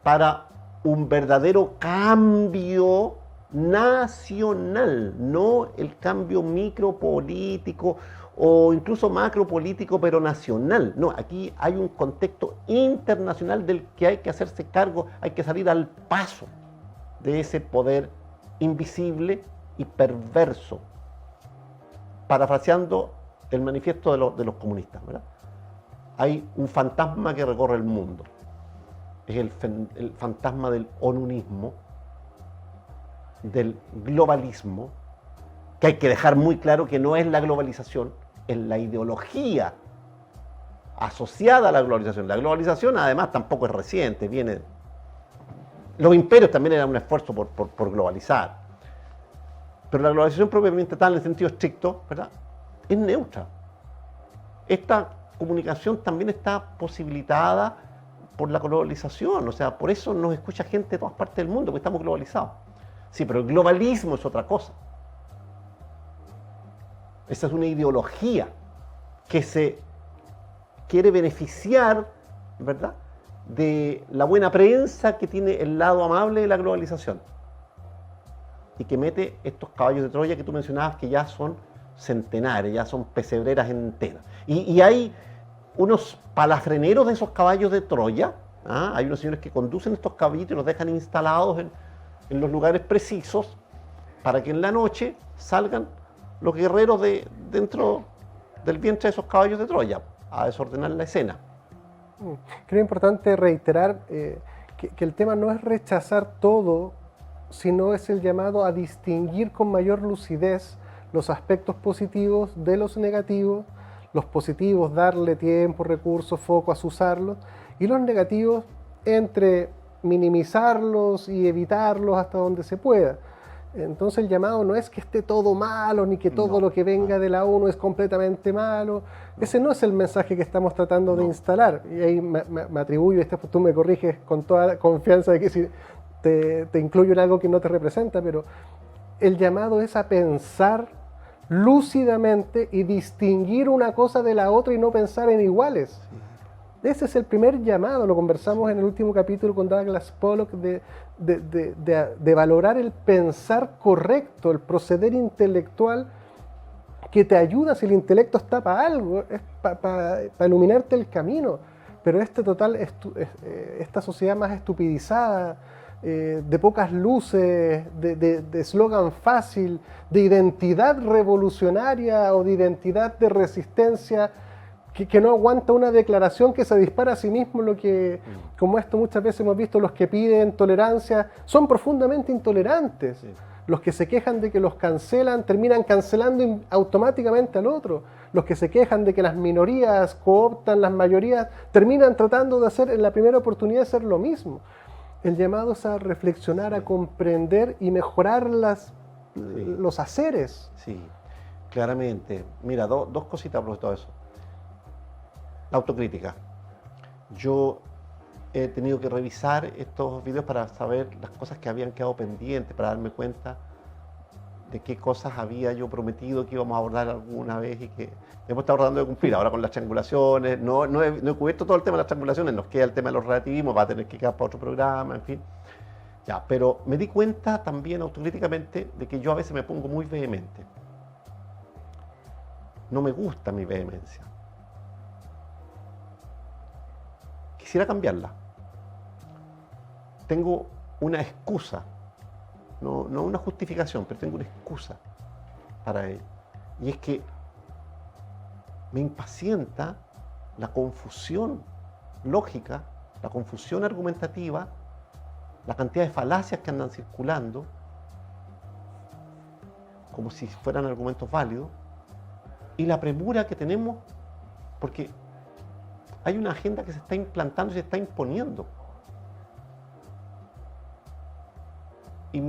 para un verdadero cambio nacional, no el cambio micropolítico o incluso macropolítico, pero nacional. No, aquí hay un contexto internacional del que hay que hacerse cargo, hay que salir al paso de ese poder invisible y perverso, parafraseando el manifiesto de los comunistas, ¿verdad? Hay un fantasma que recorre el mundo, es el fantasma del onunismo, del globalismo, que hay que dejar muy claro que no es la globalización, es la ideología asociada a la globalización. La globalización además tampoco es reciente, viene... Los imperios también eran un esfuerzo por globalizar, pero la globalización propiamente tal, en el sentido estricto, ¿verdad?, es neutra. Esta comunicación también está posibilitada por la globalización, o sea, por eso nos escucha gente de todas partes del mundo, porque estamos globalizados. Sí, pero el globalismo es otra cosa. Esa es una ideología que se quiere beneficiar, ¿verdad?, de la buena prensa que tiene el lado amable de la globalización. Y que mete estos caballos de Troya que tú mencionabas, que ya son centenares, ya son pesebreras enteras. Y hay unos palafreneros de esos caballos de Troya. Hay unos señores que conducen estos caballitos y los dejan instalados en los lugares precisos para que en la noche salgan los guerreros dentro del vientre de esos caballos de Troya a desordenar la escena. Creo importante reiterar que el tema no es rechazar todo, sino es el llamado a distinguir con mayor lucidez los aspectos positivos de los negativos, los positivos darle tiempo, recursos, foco a usarlos, y los negativos entre minimizarlos y evitarlos hasta donde se pueda. Entonces el llamado no es que esté todo malo, ni que todo lo que venga de la ONU es completamente malo. Ese no es el mensaje que estamos tratando de instalar. Y ahí me atribuyo, tú me corriges con toda confianza de que si te incluyo en algo que no te representa, pero el llamado es a pensar lúcidamente y distinguir una cosa de la otra y no pensar en iguales. Ese es el primer llamado, lo conversamos en el último capítulo con Douglas Pollock, de valorar el pensar correcto, el proceder intelectual que te ayuda. Si el intelecto está para algo, es para iluminarte el camino. Pero esta sociedad más estupidizada, de pocas luces, de eslogan fácil, de identidad revolucionaria o de identidad de resistencia, que no aguanta una declaración, que se dispara a sí mismo, como esto muchas veces hemos visto, los que piden tolerancia son profundamente intolerantes. Sí. Los que se quejan de que los cancelan, terminan cancelando automáticamente al otro. Los que se quejan de que las minorías cooptan las mayorías, terminan tratando de hacer en la primera oportunidad hacer lo mismo. El llamado es a reflexionar, a comprender y mejorar los haceres. Sí, claramente. Mira, dos cositas por todo eso. La autocrítica. Yo he tenido que revisar estos videos para saber las cosas que habían quedado pendientes, para darme cuenta de qué cosas había yo prometido que íbamos a abordar alguna vez y que hemos estado tratando de cumplir. Ahora con las triangulaciones, no he cubierto todo el tema de las triangulaciones, nos queda el tema de los relativismos, va a tener que quedar para otro programa, en fin. Ya, pero me di cuenta también autocríticamente de que yo a veces me pongo muy vehemente. No me gusta mi vehemencia. Quisiera cambiarla. Tengo una excusa, no una justificación, pero tengo una excusa para ello. Y es que me impacienta la confusión lógica, la confusión argumentativa, la cantidad de falacias que andan circulando, como si fueran argumentos válidos, y la premura que tenemos, porque hay una agenda que se está implantando y se está imponiendo. Y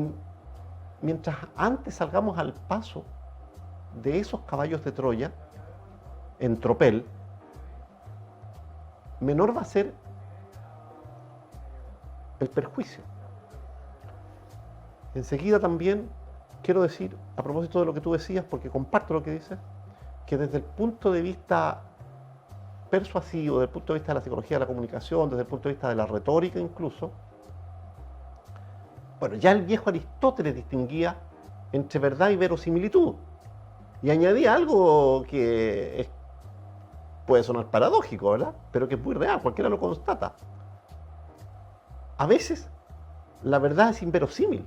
mientras antes salgamos al paso de esos caballos de Troya, en tropel, menor va a ser el perjuicio. Enseguida también quiero decir, a propósito de lo que tú decías, porque comparto lo que dices, que desde el punto de vista persuasivo, desde el punto de vista de la psicología de la comunicación, desde el punto de vista de la retórica incluso, bueno, ya el viejo Aristóteles distinguía entre verdad y verosimilitud, y añadía algo que puede sonar paradójico, ¿verdad? Pero que es muy real, cualquiera lo constata. A veces la verdad es inverosímil.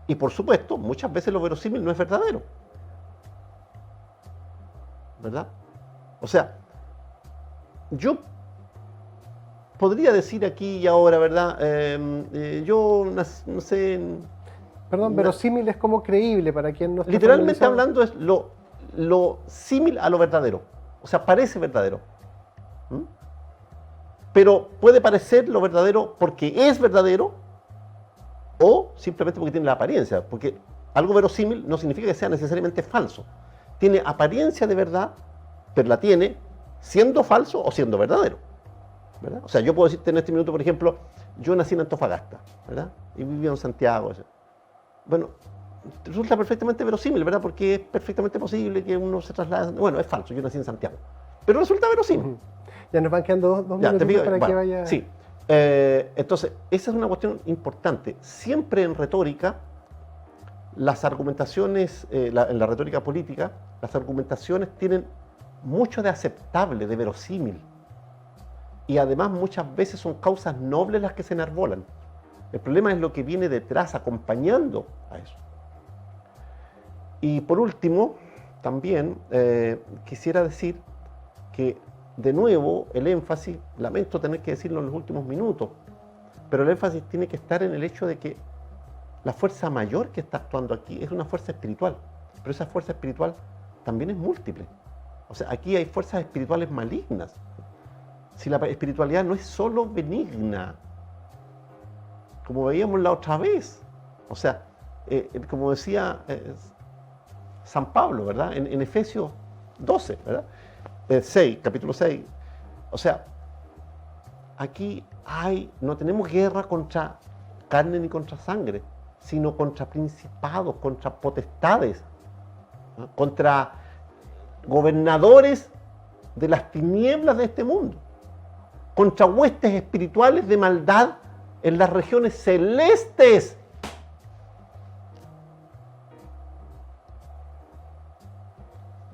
Y por supuesto, muchas veces lo verosímil no es verdadero. ¿Verdad? O sea, yo podría decir aquí y ahora, ¿verdad? Yo no sé... Perdón, verosímil es como creíble para quien no está literalmente hablando es lo símil a lo verdadero. O sea, parece verdadero. ¿Mm? Pero puede parecer lo verdadero porque es verdadero o simplemente porque tiene la apariencia. Porque algo verosímil no significa que sea necesariamente falso. Tiene apariencia de verdad, pero la tiene siendo falso o siendo verdadero, ¿verdad? O sea, yo puedo decirte en este minuto, por ejemplo, yo nací en Antofagasta, ¿verdad? Y viví en Santiago. Bueno, resulta perfectamente verosímil, ¿verdad? Porque es perfectamente posible que uno se traslade. Bueno, es falso, yo nací en Santiago. Pero resulta verosímil. Ya nos van quedando dos Ya, te minutitos pido, para que bueno, vaya... sí. Entonces, esa es una cuestión importante. Siempre en retórica, las argumentaciones, en la retórica política, las argumentaciones tienen mucho de aceptable, de verosímil. Y además muchas veces son causas nobles las que se enarbolan. El problema es lo que viene detrás, acompañando a eso. Y por último, también quisiera decir que, de nuevo, el énfasis, lamento tener que decirlo en los últimos minutos, pero el énfasis tiene que estar en el hecho de que la fuerza mayor que está actuando aquí es una fuerza espiritual, pero esa fuerza espiritual también es múltiple. O sea, aquí hay fuerzas espirituales malignas. Si la espiritualidad no es solo benigna, como veíamos la otra vez, o sea, como decía San Pablo, ¿verdad? En Efesios 12, ¿verdad? 6, capítulo 6. O sea, aquí no tenemos guerra contra carne ni contra sangre, sino contra principados, contra potestades, ¿no? Contra gobernadores de las tinieblas de este mundo, contra huestes espirituales de maldad en las regiones celestes.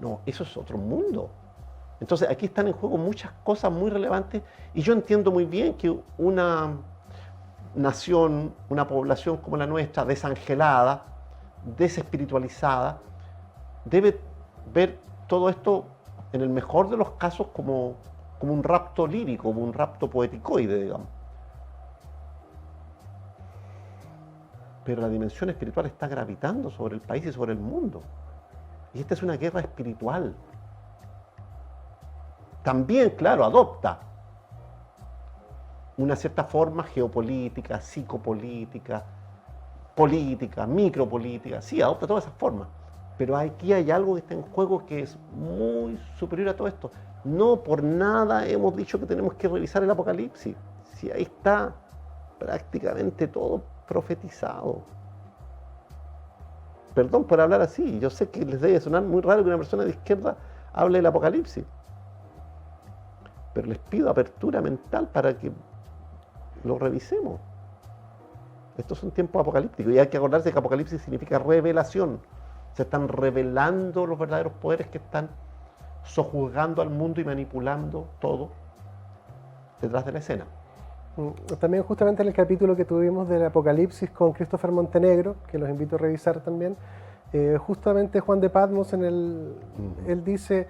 No, eso es otro mundo. Entonces aquí están en juego muchas cosas muy relevantes y yo entiendo muy bien que una nación, una población como la nuestra, desangelada, desespiritualizada, debe ver todo esto en el mejor de los casos como un rapto lírico, como un rapto poeticoide, digamos. Pero la dimensión espiritual está gravitando sobre el país y sobre el mundo. Y esta es una guerra espiritual. También, claro, adopta una cierta forma geopolítica, psicopolítica, política, micropolítica. Sí, adopta todas esas formas. Pero aquí hay algo que está en juego que es muy superior a todo esto. No por nada hemos dicho que tenemos que revisar el Apocalipsis. Si ahí está prácticamente todo profetizado. Perdón por hablar así, yo sé que les debe sonar muy raro que una persona de izquierda hable del Apocalipsis, pero les pido apertura mental para que lo revisemos. Estos son tiempos apocalípticos y hay que acordarse que Apocalipsis significa revelación. Se están revelando los verdaderos poderes que están sojuzgando al mundo y manipulando todo detrás de la escena. También justamente en el capítulo que tuvimos del Apocalipsis con Christopher Montenegro, que los invito a revisar también, justamente Juan de Patmos él dice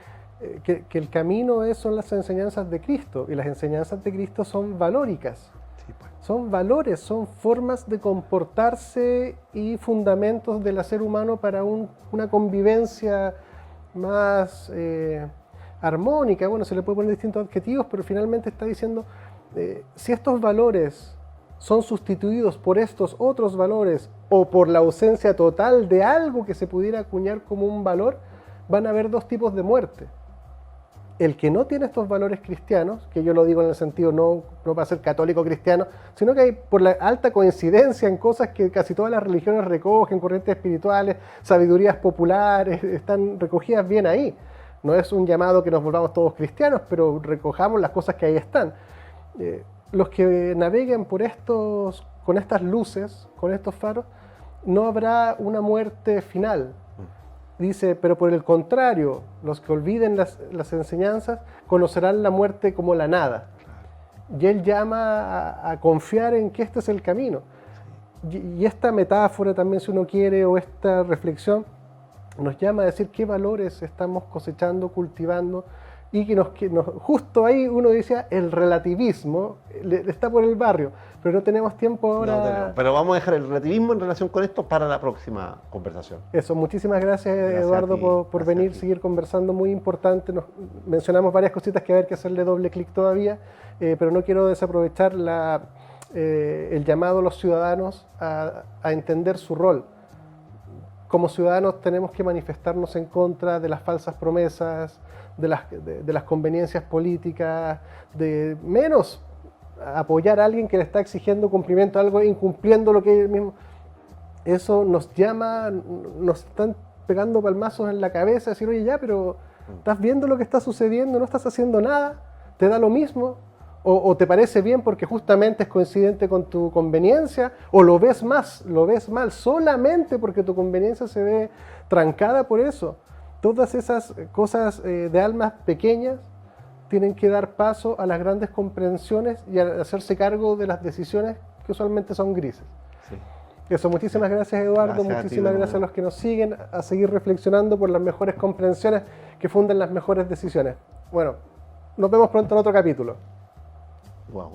que el camino son las enseñanzas de Cristo, y las enseñanzas de Cristo son valóricas. Sí, pues. Son valores, son formas de comportarse y fundamentos del ser humano para una convivencia más armónica. Bueno, se le puede poner distintos adjetivos, pero finalmente está diciendo, si estos valores son sustituidos por estos otros valores o por la ausencia total de algo que se pudiera acuñar como un valor, van a haber dos tipos de muerte. El que no tiene estos valores cristianos, que yo lo digo en el sentido no para ser católico cristiano, sino que hay por la alta coincidencia en cosas que casi todas las religiones recogen, corrientes espirituales, sabidurías populares, están recogidas bien ahí. No es un llamado que nos volvamos todos cristianos, pero recojamos las cosas que ahí están. Los que naveguen con estas luces, con estos faros, no habrá una muerte final. Dice, pero por el contrario, los que olviden las enseñanzas conocerán la muerte como la nada. Y él llama a confiar en que este es el camino. Y esta metáfora también, si uno quiere, o esta reflexión, nos llama a decir qué valores estamos cosechando, cultivando, y que justo ahí uno decía, el relativismo está por el barrio, pero no tenemos tiempo ahora. No tenemos, pero vamos a dejar el relativismo en relación con esto para la próxima conversación. Eso, muchísimas gracias Eduardo por venir, seguir conversando, muy importante. Mencionamos varias cositas que va a haber que hacerle doble clic todavía, pero no quiero desaprovechar el llamado a los ciudadanos a entender su rol. Como ciudadanos tenemos que manifestarnos en contra de las falsas promesas, de las conveniencias políticas, de menos apoyar a alguien que le está exigiendo cumplimiento a algo, incumpliendo lo que él mismo. eso nos llama, nos están pegando palmazos en la cabeza, decir, oye, ya, pero ¿estás viendo lo que está sucediendo? ¿No estás haciendo nada? ¿Te da lo mismo? ¿O te parece bien porque justamente es coincidente con tu conveniencia? ¿O lo ves mal solamente porque tu conveniencia se ve trancada por eso? Todas esas cosas de almas pequeñas tienen que dar paso a las grandes comprensiones y a hacerse cargo de las decisiones que usualmente son grises. Sí. Eso, muchísimas gracias, Eduardo, Gracias a ti, muchísimas gracias a los que nos siguen, a seguir reflexionando por las mejores comprensiones que funden las mejores decisiones. Bueno, nos vemos pronto en otro capítulo. Wow.